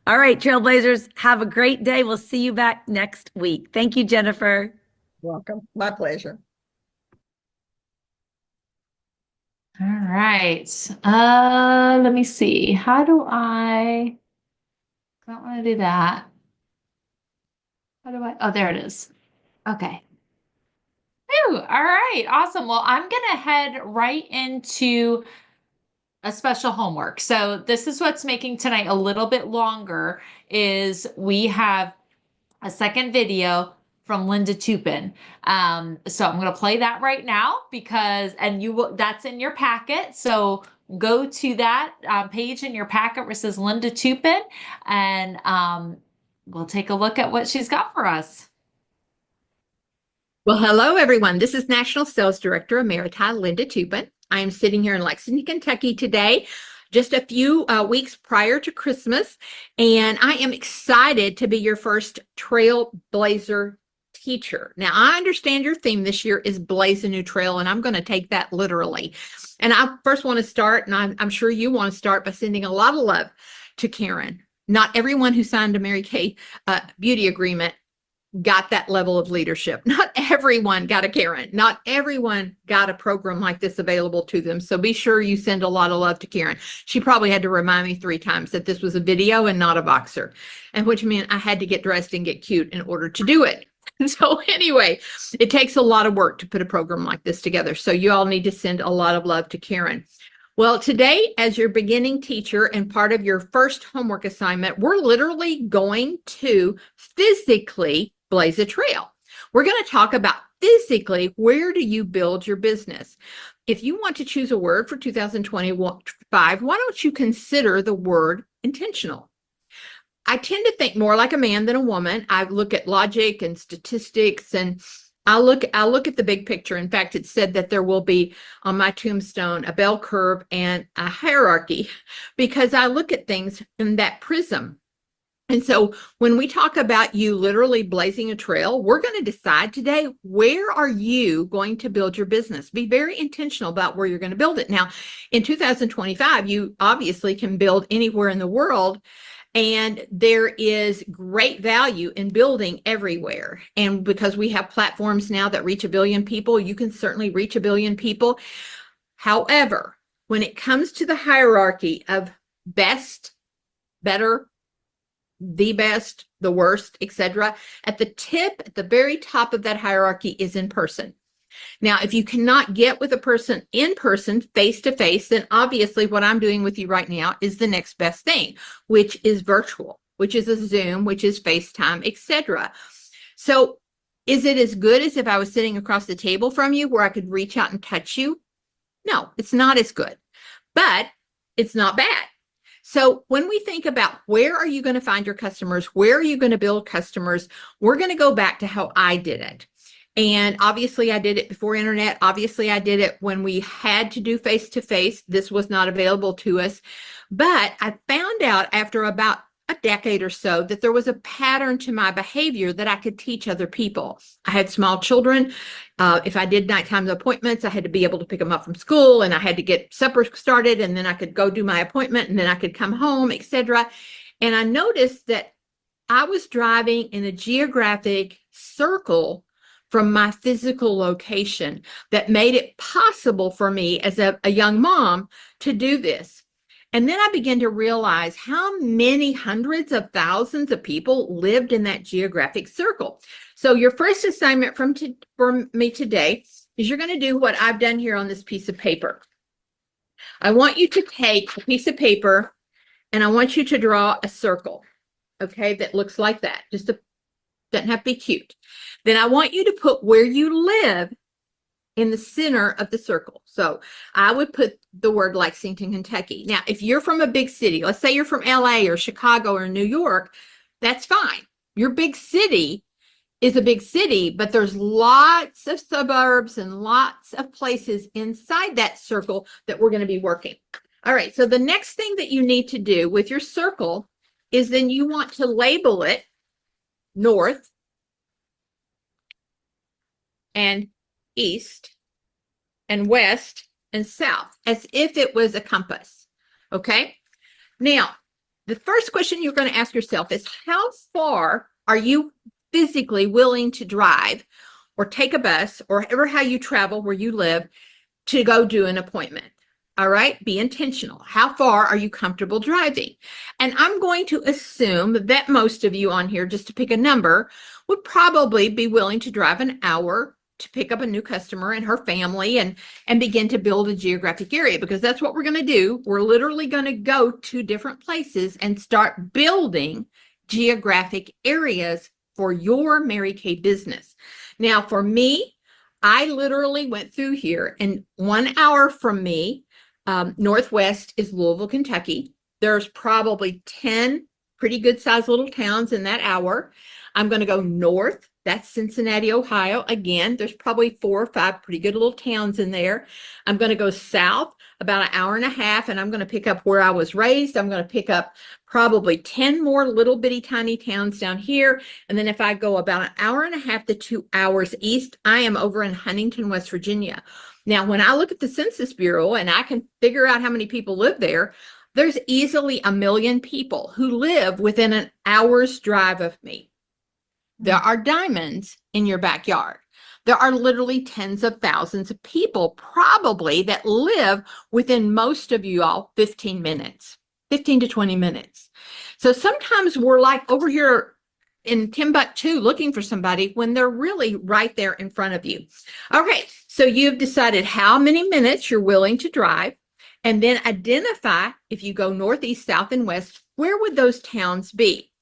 Speaker 2: All right, Trailblazers, have a great day. We'll see you back next week. Thank you, Jennifer.
Speaker 3: Welcome. My pleasure.
Speaker 1: All right. Let me see. How do I don't want to do that. How do I? Oh, there it is. Okay. Whew, all right. Awesome. Well, I'm gonna head right into a special homework. So this is what's making tonight a little bit longer is we have a second video from Linda Tupin. So I'm going to play that right now because, and you will, that's in your packet. So go to that page in your packet where it says Linda Tupin and we'll take a look at what she's got for us.
Speaker 4: Well, hello, everyone. This is National Sales Director Emerita Linda Tupin. I am sitting here in Lexington, Kentucky today, just a few weeks prior to Christmas, and I am excited to be your first Trailblazer teacher. Now, I understand your theme this year is Blaze a New Trail, and I'm going to take that literally. And I first want to start, and I'm sure you want to start by sending a lot of love to Karen. Not everyone who signed a Mary Kay beauty agreement got that level of leadership. Not everyone got a Karen. Not everyone got a program like this available to them. So be sure you send a lot of love to Karen. She probably had to remind me 3 times that this was a video and not a Voxer, and which meant I had to get dressed and get cute in order to do it. So anyway, it takes a lot of work to put a program like this together. So you all need to send a lot of love to Karen. Well, today, as your beginning teacher and part of your first homework assignment, we're literally going to physically blaze a trail. We're going to talk about physically, where do you build your business? If you want to choose a word for 2025, why don't you consider the word intentional? I tend to think more like a man than a woman. I look at logic and statistics, and I look at the big picture. In fact, it's said that there will be on my tombstone a bell curve and a hierarchy because I look at things in that prism. And so when we talk about you literally blazing a trail, we're going to decide today, where are you going to build your business? Be very intentional about where you're going to build it. Now, in 2025, you obviously can build anywhere in the world. And there is great value in building everywhere. And because we have platforms now that reach 1 billion people, you can certainly reach 1 billion people. However, when it comes to the hierarchy of best, better, the best, the worst, etc., at the very top of that hierarchy is in person. Now, if you cannot get with a person in person, face to face, then obviously what I'm doing with you right now is the next best thing, which is virtual, which is a Zoom, which is FaceTime, etc. So is it as good as if I was sitting across the table from you where I could reach out and touch you? No, it's not as good, but it's not bad. So when we think about where are you going to find your customers, where are you going to build customers, we're going to go back to how I did it. And obviously I did it before internet. Obviously I did it when we had to do face-to-face. This was not available to us. But I found out after about a decade or so that there was a pattern to my behavior that I could teach other people. I had small children. If I did nighttime appointments, I had to be able to pick them up from school, and I had to get supper started, and then I could go do my appointment, and then I could come home, etc. And I noticed that I was driving in a geographic circle from my physical location that made it possible for me as a young mom to do this. And then I began to realize how many hundreds of thousands of people lived in that geographic circle. So your first assignment from me today is you're going to do what I've done here on this piece of paper. I want you to take a piece of paper and I want you to draw a circle, okay, that looks like that. Doesn't have to be cute. Then I want you to put where you live in the center of the circle. So I would put the word Lexington, Kentucky. Now, if you're from a big city, let's say you're from LA or Chicago or New York, that's fine. Your big city is a big city, but there's lots of suburbs and lots of places inside that circle that we're going to be working. All right, so the next thing that you need to do with your circle is then you want to label it north and east and west and south as if it was a compass. Okay. Now, the first question you're going to ask yourself is, how far are you physically willing to drive or take a bus or ever how you travel where you live to go do an appointment? All right, be intentional. How far are you comfortable driving? And I'm going to assume that most of you on here, just to pick a number, would probably be willing to drive an hour to pick up a new customer and her family and begin to build a geographic area, because that's what we're going to do. We're literally going to go to different places and start building geographic areas for your Mary Kay business. Now, for me, I literally went through here, and 1 hour from me, northwest is Louisville, Kentucky. There's probably 10 pretty good sized little towns in that hour. I'm going to go north. That's Cincinnati, Ohio. Again, there's probably 4 or 5 pretty good little towns in there. I'm going to go south about an hour and a half, and I'm going to pick up where I was raised. I'm going to pick up probably 10 more little bitty tiny towns down here. And then if I go about an hour and a half to 2 hours east, I am over in Huntington, West Virginia. Now, when I look at the Census Bureau and I can figure out how many people live there, there's easily 1 million people who live within an hour's drive of me. There are diamonds in your backyard. There are literally tens of thousands of people probably that live within most of you all 15 minutes, 15 to 20 minutes. So sometimes we're like over here in Timbuktu looking for somebody when they're really right there in front of you. Okay, so you've decided how many minutes you're willing to drive, and then identify, if you go northeast, south, and west, where would those towns be?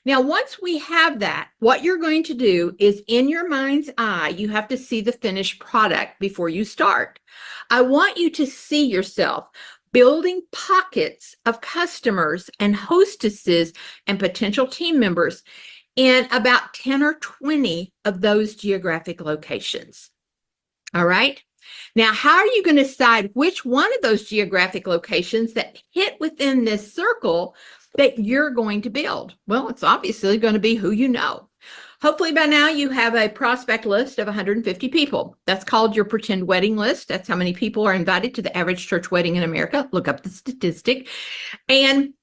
Speaker 4: Now, once we have that, what you're going to do is, in your mind's eye, you have to see the finished product before you start. I want you to see yourself building pockets of customers and hostesses and potential team members in about 10 or 20 of those geographic locations. All right. Now, how are you going to decide which one of those geographic locations that hit within this circle that you're going to build? Well, it's obviously going to be who you know. Hopefully by now you have a prospect list of 150 people. That's called your pretend wedding list. That's how many people are invited to the average church wedding in America. Look up the statistic. And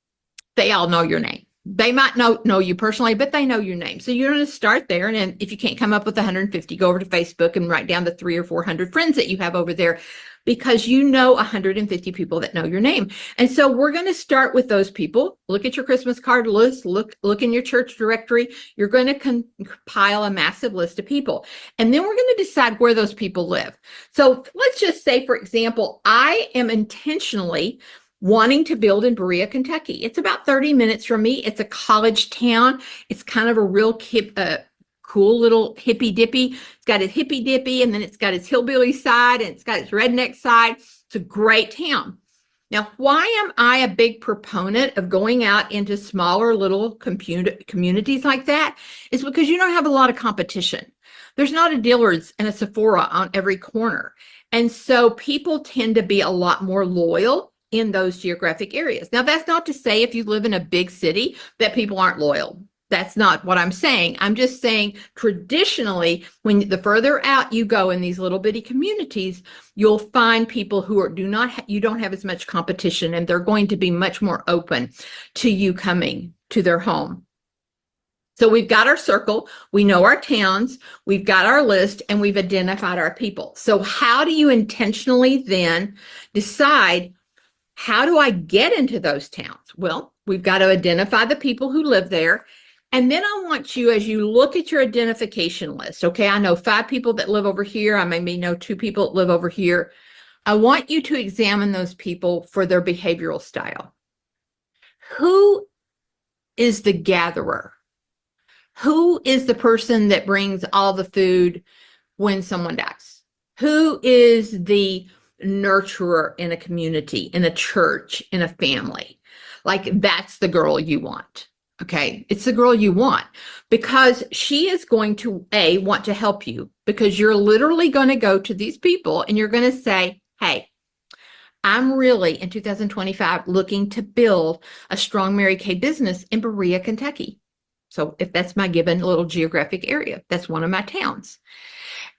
Speaker 4: they all know your name. They might know you personally, but they know your name. So you're going to start there. And then if you can't come up with 150, go over to Facebook and write down the 300 or 400 friends that you have over there, because you know 150 people that know your name. And so we're going to start with those people. Look at your Christmas card list. Look in your church directory. You're going to compile a massive list of people. And then we're going to decide where those people live. So let's just say, for example, I am intentionally wanting to build in Berea, Kentucky. It's about 30 minutes from me. It's a college town. It's kind of a real cool little hippy dippy. It's got its hippy dippy, and then it's got its hillbilly side, and it's got its redneck side. It's a great town. Now, why am I a big proponent of going out into smaller little communities like that? Is because you don't have a lot of competition. There's not a Dillard's and a Sephora on every corner. And so people tend to be a lot more loyal in those geographic areas. Now, that's not to say if you live in a big city that people aren't loyal. That's not what I'm saying. I'm just saying traditionally, when the further out you go in these little bitty communities, you'll find people who you don't have as much competition, and they're going to be much more open to you coming to their home. So we've got our circle, we know our towns, we've got our list, and we've identified our people. So how do you intentionally then decide How do I get into those towns? Well, we've got to identify the people who live there. And then I want you, as you look at your identification list, okay, I know 5 people that live over here. I maybe know 2 people that live over here. I want you to examine those people for their behavioral style. Who is the gatherer? Who is the person that brings all the food when someone dies? Who is the nurturer in a community, in a church, in a family? Like, that's the girl you want. Okay, it's the girl you want, because she is going to want to help you, because you're literally going to go to these people and you're going to say, hey, I'm really in 2025 looking to build a strong Mary Kay business in Berea, Kentucky. So if that's my given little geographic area, that's one of my towns.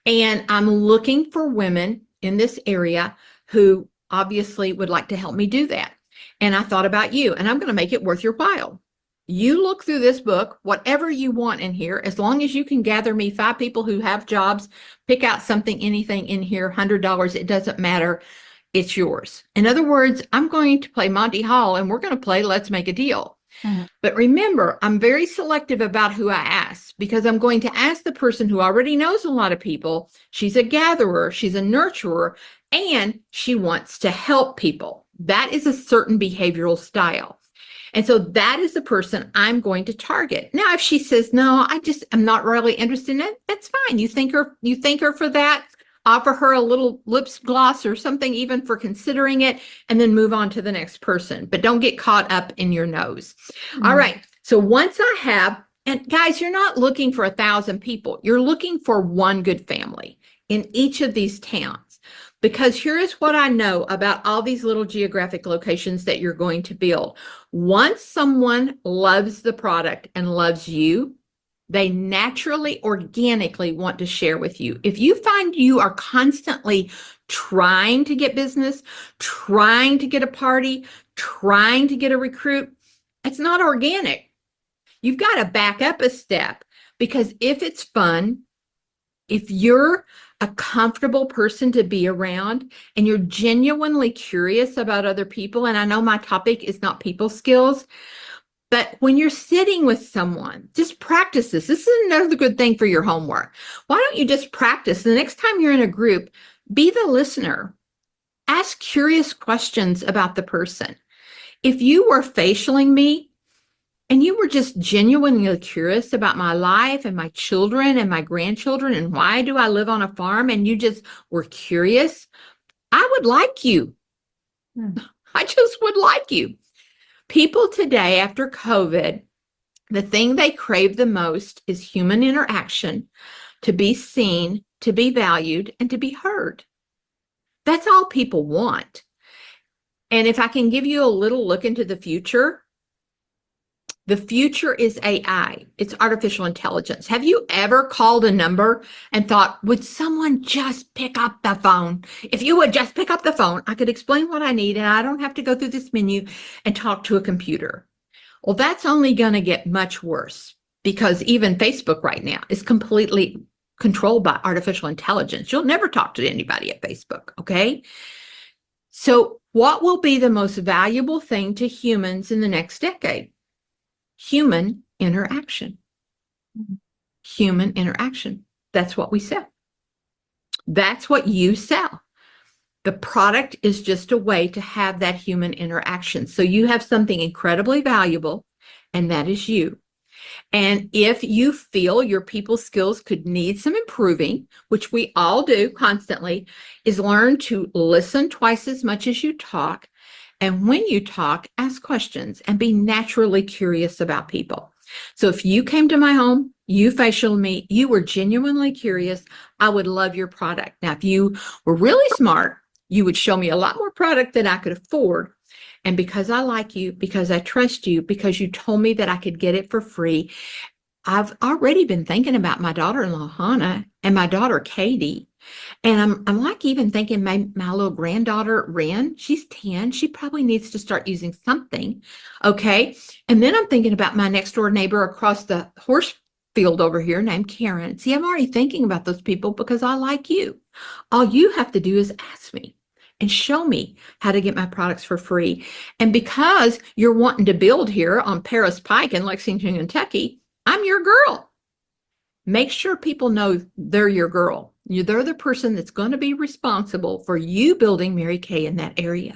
Speaker 4: And I'm looking for women in this area who obviously would like to help me do that. And I thought about you, and I'm going to make it worth your while. You look through this book, whatever you want in here, as long as you can gather me 5 people who have jobs, pick out something, anything in here, $100, it doesn't matter. It's yours. In other words, I'm going to play Monty Hall, and we're going to play Let's Make a Deal. But remember, I'm very selective about who I ask, because I'm going to ask the person who already knows a lot of people. She's a gatherer, she's a nurturer, and she wants to help people. That is a certain behavioral style. And so that is the person I'm going to target. Now, if she says, no, I'm not really interested in it, that's fine. You thank her for that. Offer her a little lip gloss or something, even for considering it, and then move on to the next person. But don't get caught up in your nose. All right. So once I have, and guys, you're not looking for 1,000 people. You're looking for one good family in each of these towns. Because here is what I know about all these little geographic locations that you're going to build. Once someone loves the product and loves you, they naturally, organically want to share with you. If you find you are constantly trying to get business, trying to get a party, trying to get a recruit, it's not organic. You've got to back up a step, because if it's fun, if you're a comfortable person to be around and you're genuinely curious about other people, and I know my topic is not people skills, but when you're sitting with someone, just practice this. This is another good thing for your homework. Why don't you just practice? The next time you're in a group, be the listener. Ask curious questions about the person. If you were facialing me and you were just genuinely curious about my life and my children and my grandchildren and why do I live on a farm, and you just were curious, I would like you. I just would like you. People today, after COVID, the thing they crave the most is human interaction, to be seen, to be valued, and to be heard. That's all people want. And if I can give you a little look into the future is AI. It's artificial intelligence. Have you ever called a number and thought, would someone just pick up the phone? If you would just pick up the phone, I could explain what I need and I don't have to go through this menu and talk to a computer. Well, that's only going to get much worse, because even Facebook right now is completely controlled by artificial intelligence. You'll never talk to anybody at Facebook, okay? So what will be the most valuable thing to humans in the next decade? Human interaction. Human interaction. That's what we sell. That's what you sell. The product is just a way to have that human interaction. So you have something incredibly valuable, and that is you. And if you feel your people skills could need some improving, which we all do constantly, is learn to listen twice as much as you talk. And when you talk, ask questions and be naturally curious about people. So if you came to my home, you facialed me, you were genuinely curious, I would love your product. Now, if you were really smart, you would show me a lot more product than I could afford. And because I like you, because I trust you, because you told me that I could get it for free, I've already been thinking about my daughter-in-law, Hannah, and my daughter, Katie. And I'm like even thinking my little granddaughter, Ren, she's 10. She probably needs to start using something. Okay. And then I'm thinking about my next door neighbor across the horse field over here named Karen. See, I'm already thinking about those people because I like you. All you have to do is ask me. and show me how to get my products for free. And because you're wanting to build here on Paris Pike in Lexington, Kentucky, I'm your girl. Make sure people know they're your girl. They're the person that's going to be responsible for you building Mary Kay in that area.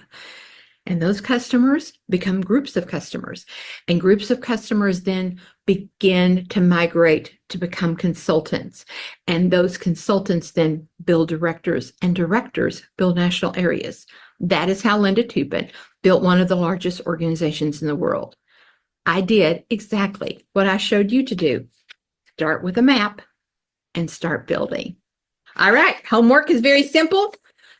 Speaker 4: And those customers become groups of customers. And groups of customers then begin to migrate to become consultants. And those consultants then build directors, and directors build national areas. That is how Linda Tupin built one of the largest organizations in the world. I did exactly what I showed you to do. Start with a map and start building. All right, homework is very simple.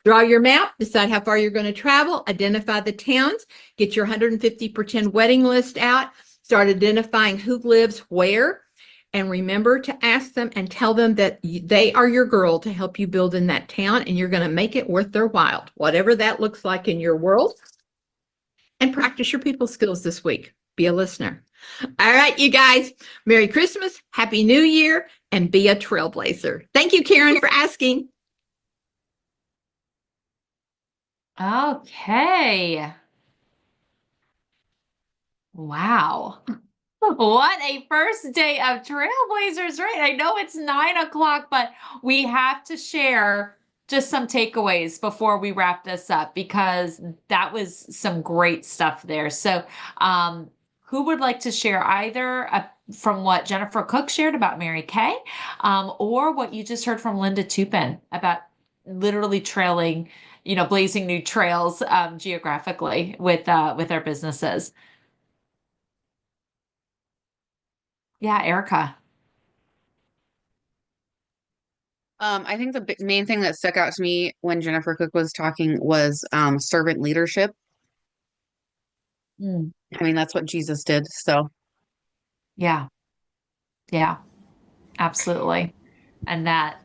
Speaker 4: Draw your map, decide how far you're going to travel, identify the towns, get your 150% wedding list out, start identifying who lives where, and remember to ask them and tell them that they are your girl to help you build in that town, and you're going to make it worth their while, whatever that looks like in your world. And practice your people skills this week. Be a listener. All right, you guys, Merry Christmas, Happy New Year, and be a trailblazer. Thank you, Karen, for asking.
Speaker 1: Okay. Wow. What a first day of Trailblazers, right? I know it's 9 o'clock, but we have to share just some takeaways before we wrap this up because that was some great stuff there. So, who would like to share either from what Jennifer Cook shared about Mary Kay, or what you just heard from Linda Tupin about literally trailing, blazing new trails geographically with our businesses? Yeah, Erica.
Speaker 5: I think the main thing that stuck out to me when Jennifer Cook was talking was servant leadership.
Speaker 1: Mm.
Speaker 5: I mean, that's what Jesus did. So,
Speaker 1: Yeah, yeah, absolutely. And that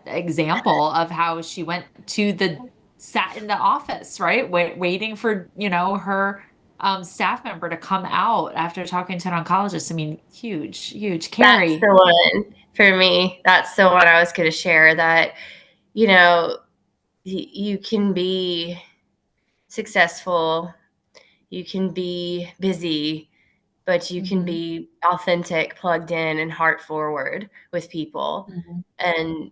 Speaker 1: example of how she went to sat in the office, right? Waiting for, her staff member to come out after talking to an oncologist. I mean, huge, huge.
Speaker 6: That's
Speaker 1: Carrie.
Speaker 6: the one for me. That's the one I was going to share that, you can be successful, you can be busy, but you can be authentic, plugged in, and heart forward with people.
Speaker 1: Mhm.
Speaker 6: And,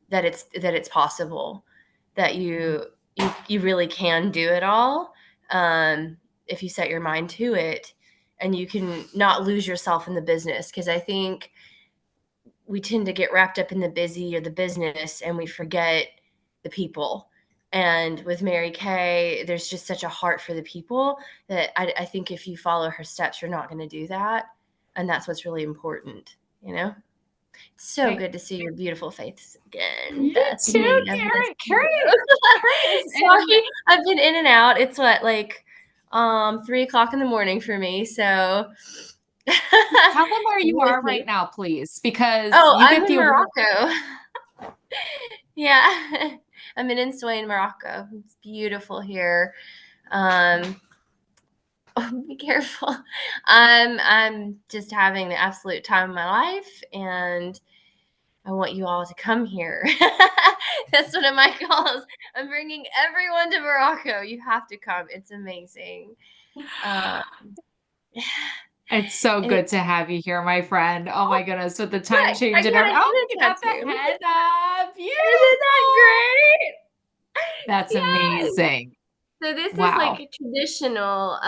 Speaker 6: that it's possible that you really can do it all. If you set your mind to it, and you can not lose yourself in the business. Because I think we tend to get wrapped up in the busy or the business and we forget the people. And with Mary Kay, there's just such a heart for the people that I think if you follow her steps, you're not going to do that. And that's what's really important, It's so
Speaker 1: Okay.
Speaker 6: good to see your beautiful faces again,
Speaker 1: You too,
Speaker 6: Bethany. I've
Speaker 1: Carrie.
Speaker 6: missed
Speaker 1: Carrie,
Speaker 6: you.
Speaker 1: Carrie is
Speaker 6: Sorry, I've been in and out. It's what, like 3 o'clock in the morning for me. So
Speaker 1: tell them where you are
Speaker 6: with me.
Speaker 1: right now, please, because
Speaker 6: Oh,
Speaker 1: you
Speaker 6: I'm
Speaker 1: get
Speaker 6: in
Speaker 1: the award.
Speaker 6: Morocco. Yeah, I'm in Enswain, Morocco. It's beautiful here. Be careful. I'm just having the absolute time of my life, and I want you all to come here. That's one of my goals. I'm bringing everyone to Morocco. You have to come. It's amazing.
Speaker 1: It's so
Speaker 6: And
Speaker 1: good to have you here, my friend. Oh my goodness, with the time
Speaker 6: look, I
Speaker 1: change and
Speaker 6: got
Speaker 1: everything.
Speaker 6: a
Speaker 1: Oh, you got the
Speaker 6: tattoo.
Speaker 1: head up.
Speaker 6: Isn't that
Speaker 1: Beautiful.
Speaker 6: great?
Speaker 1: That's
Speaker 6: Yes.
Speaker 1: amazing.
Speaker 6: So this is
Speaker 1: Wow.
Speaker 6: like a traditional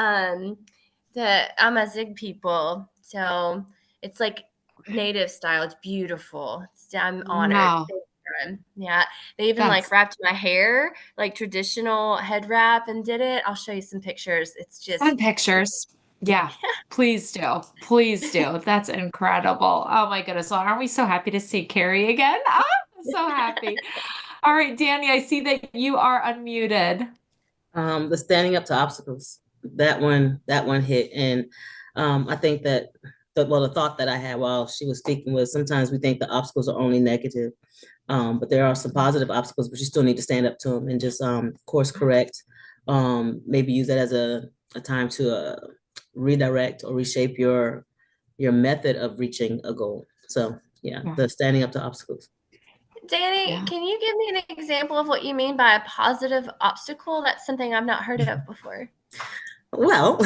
Speaker 6: the Amazigh people. So it's like native style. It's beautiful. I'm honored.
Speaker 1: Wow.
Speaker 6: Big time. Yeah. They even like
Speaker 1: That's
Speaker 6: wrapped my hair, like traditional head wrap, and did it. I'll show you some pictures. It's just
Speaker 1: fun pictures. Yeah, please do. Please do. That's incredible. Oh my goodness. Well, aren't we so happy to see Carrie again? Oh, I'm so happy. All right, Danny, I see that you are unmuted.
Speaker 7: The standing up to obstacles. That one hit. And I think that the thought that I had while she was speaking was sometimes we think the obstacles are only negative. But there are some positive obstacles, but you still need to stand up to them and just course correct. Maybe use that as a time to redirect or reshape your method of reaching a goal. So yeah, the standing up to obstacles.
Speaker 6: Danny,
Speaker 1: Yeah.
Speaker 6: can you give me an example of what you mean by a positive obstacle? That's something I've not heard of before.
Speaker 7: Well,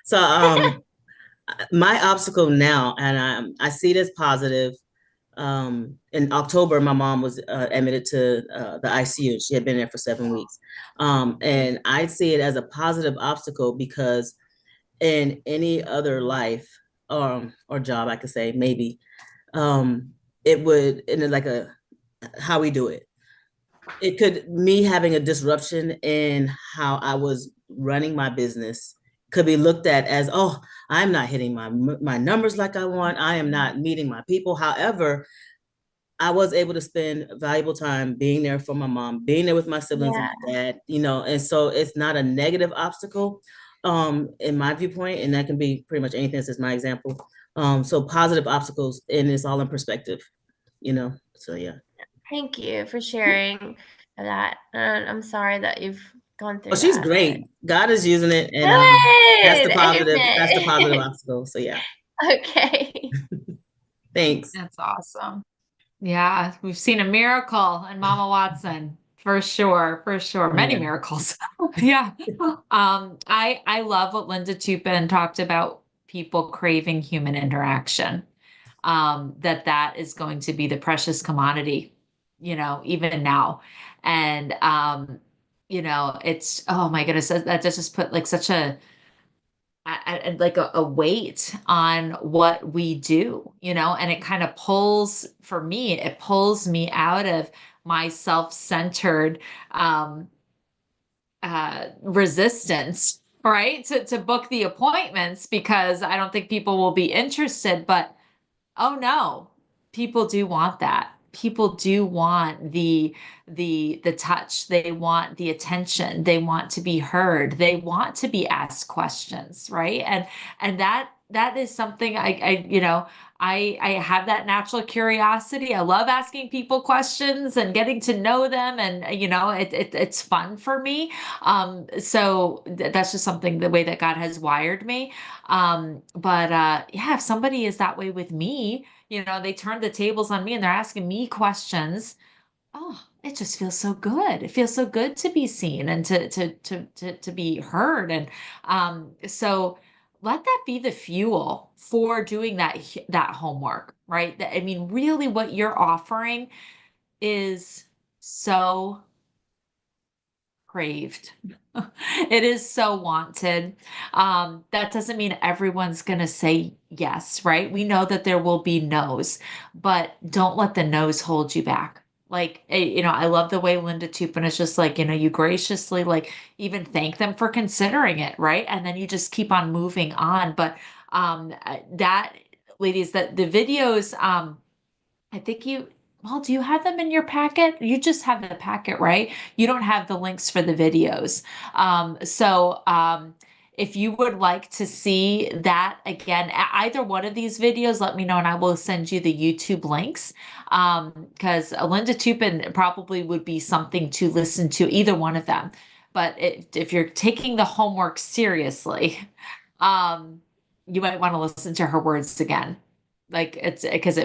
Speaker 7: so my obstacle now, and I see it as positive. In October, my mom was admitted to the ICU. She had been there for 7 weeks. And I see it as a positive obstacle because in any other life or job, I could say maybe, it would, in like how we do it. It could, me having a disruption in how I was running my business could be looked at as, oh, I'm not hitting my numbers like I want. I am not meeting my people. However, I was able to spend valuable time being there for my mom, being there with my siblings and my dad, and so it's not a negative obstacle, in my viewpoint, and that can be pretty much anything. This is my example. So positive obstacles, and it's all in perspective. So yeah.
Speaker 6: Thank you for sharing that. I'm sorry that you've gone through
Speaker 7: Oh, she's
Speaker 6: that.
Speaker 7: great. God is using it, and that's the
Speaker 6: Good.
Speaker 7: positive. That's the positive
Speaker 6: Amen.
Speaker 7: obstacle. So yeah,
Speaker 6: Okay.
Speaker 7: thanks.
Speaker 1: That's awesome. Yeah, we've seen a miracle in Mama Watson for sure, for sure. Many
Speaker 7: Yeah.
Speaker 1: miracles. Yeah. I love what Linda Tupin talked about people craving human interaction. That is going to be the precious commodity, even now. And it's, oh my goodness, that just put like such like a weight on what we do, and it kind of for me, it pulls me out of my self-centered um resistance, right? To book the appointments because I don't think people will be interested, but oh no, people do want that. People do want the touch. They want the attention. They want to be heard. They want to be asked questions, right? And that is something I have that natural curiosity. I love asking people questions and getting to know them, and it's fun for me. So that's just something, the way that God has wired me. But yeah, if somebody is that way with me, they turn the tables on me and they're asking me questions. Oh, it just feels so good. It feels so good to be seen and to be heard. And so let that be the fuel for doing that homework, right? I mean, really what you're offering is so craved. It is so wanted. That doesn't mean everyone's going to say yes, right? We know that there will be no's, but don't let the no's hold you back. Like, I love the way Linda Tupin is just like, you graciously like even thank them for considering it, right? And then you just keep on moving on. But that, ladies, that the videos, I think well, do you have them in your packet? You just have the packet, right? You don't have the links for the videos. So if you would like to see that again, either one of these videos, let me know and I will send you the YouTube links. Because Linda Tupin probably would be something to listen to, either one of them. But if you're taking the homework seriously, um, you might want to listen to her words again. Like it's because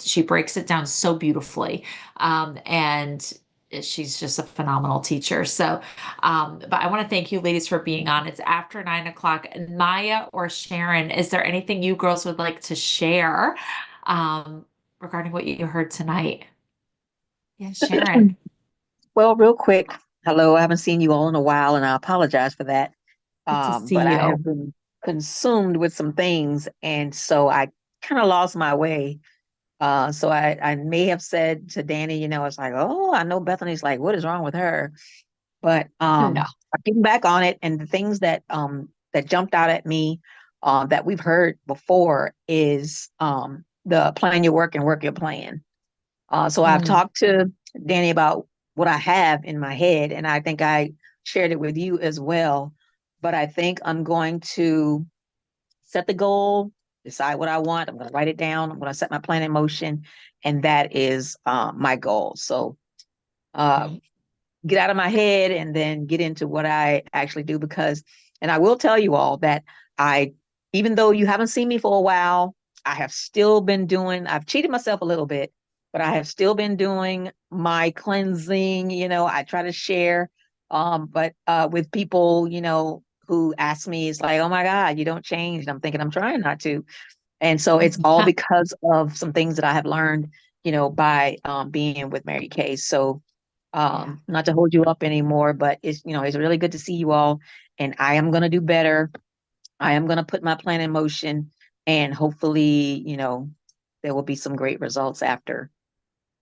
Speaker 1: she breaks it down so beautifully. And she's just a phenomenal teacher. So, but I want to thank you ladies for being on. It's after 9 o'clock. And Maya or Sharon, is there anything you girls would like to share regarding what you heard tonight? Yeah, Sharon.
Speaker 8: Well, real quick, hello. I haven't seen you all in a while, and I apologize for that.
Speaker 1: Good to see
Speaker 8: But I
Speaker 1: you.
Speaker 8: have been consumed with some things, and so I kind of lost my way. So I may have said to Danny, it's like, oh, I know Bethany's like, what is wrong with her? But
Speaker 1: No.
Speaker 8: I'm getting back on it, and the things that jumped out at me that we've heard before is the plan your work and work your plan. So I've
Speaker 1: Mm,
Speaker 8: talked to Danny about what I have in my head, and I think I shared it with you as well. But I think I'm going to set the goal, decide what I want. I'm going to write it down. I'm going to set my plan in motion, and that is my goal. So uh,
Speaker 1: right.
Speaker 8: get out of my head and then get into what I actually do. And I will tell you all that even though you haven't seen me for a while, I have still been I've cheated myself a little bit but I have still been doing my cleansing. I try to share, but with people, who ask me, it's like, oh my God, you don't change. And I'm thinking I'm trying not to. And so it's all because of some things that I have learned, by being with Mary Kay. So
Speaker 1: Yeah.
Speaker 8: not to hold you up anymore, but it's really good to see you all. And I am going to do better. I am going to put my plan in motion, and hopefully, there will be some great results after.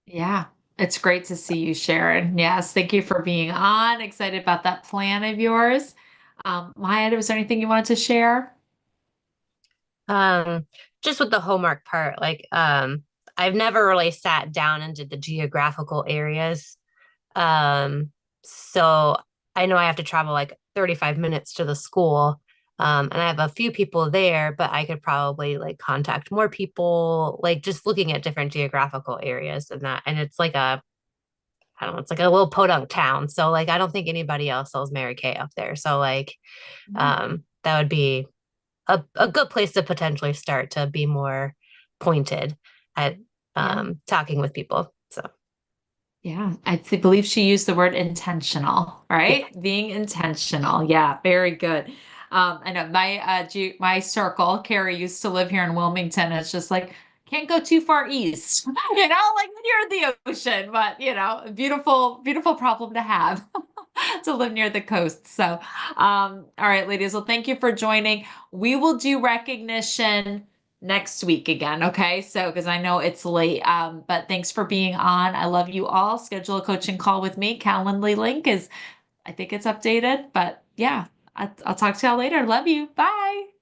Speaker 1: Yeah. It's great to see you, Sharon. Yes. Thank you for being on. Excited about that plan of yours. Maya, was there anything you wanted to share?
Speaker 9: Um, just with the homework part, I've never really sat down into the geographical areas. So I know I have to travel like 35 minutes to the school. And I have a few people there, but I could probably like contact more people, like just looking at different geographical areas and that. And it's like I don't know, it's like a little podunk town. So like I don't think anybody else sells Mary Kay up there. So like that would be a good place to potentially start to be more pointed at
Speaker 1: Yeah.
Speaker 9: talking with people. So
Speaker 1: Yeah, believe she used the word intentional,
Speaker 9: yeah.
Speaker 1: right? Being intentional. Yeah, very good. I know my circle, Carrie used to live here in Wilmington. It's just like can't go too far east, like near the ocean, but a beautiful, beautiful problem to have to live near the coast. So, all right, ladies. Well, thank you for joining. We will do recognition next week again. Okay. So, because I know it's late, but thanks for being on. I love you all. Schedule a coaching call with me. Calendly link I think it's updated, but yeah, I'll talk to y'all later. Love you. Bye.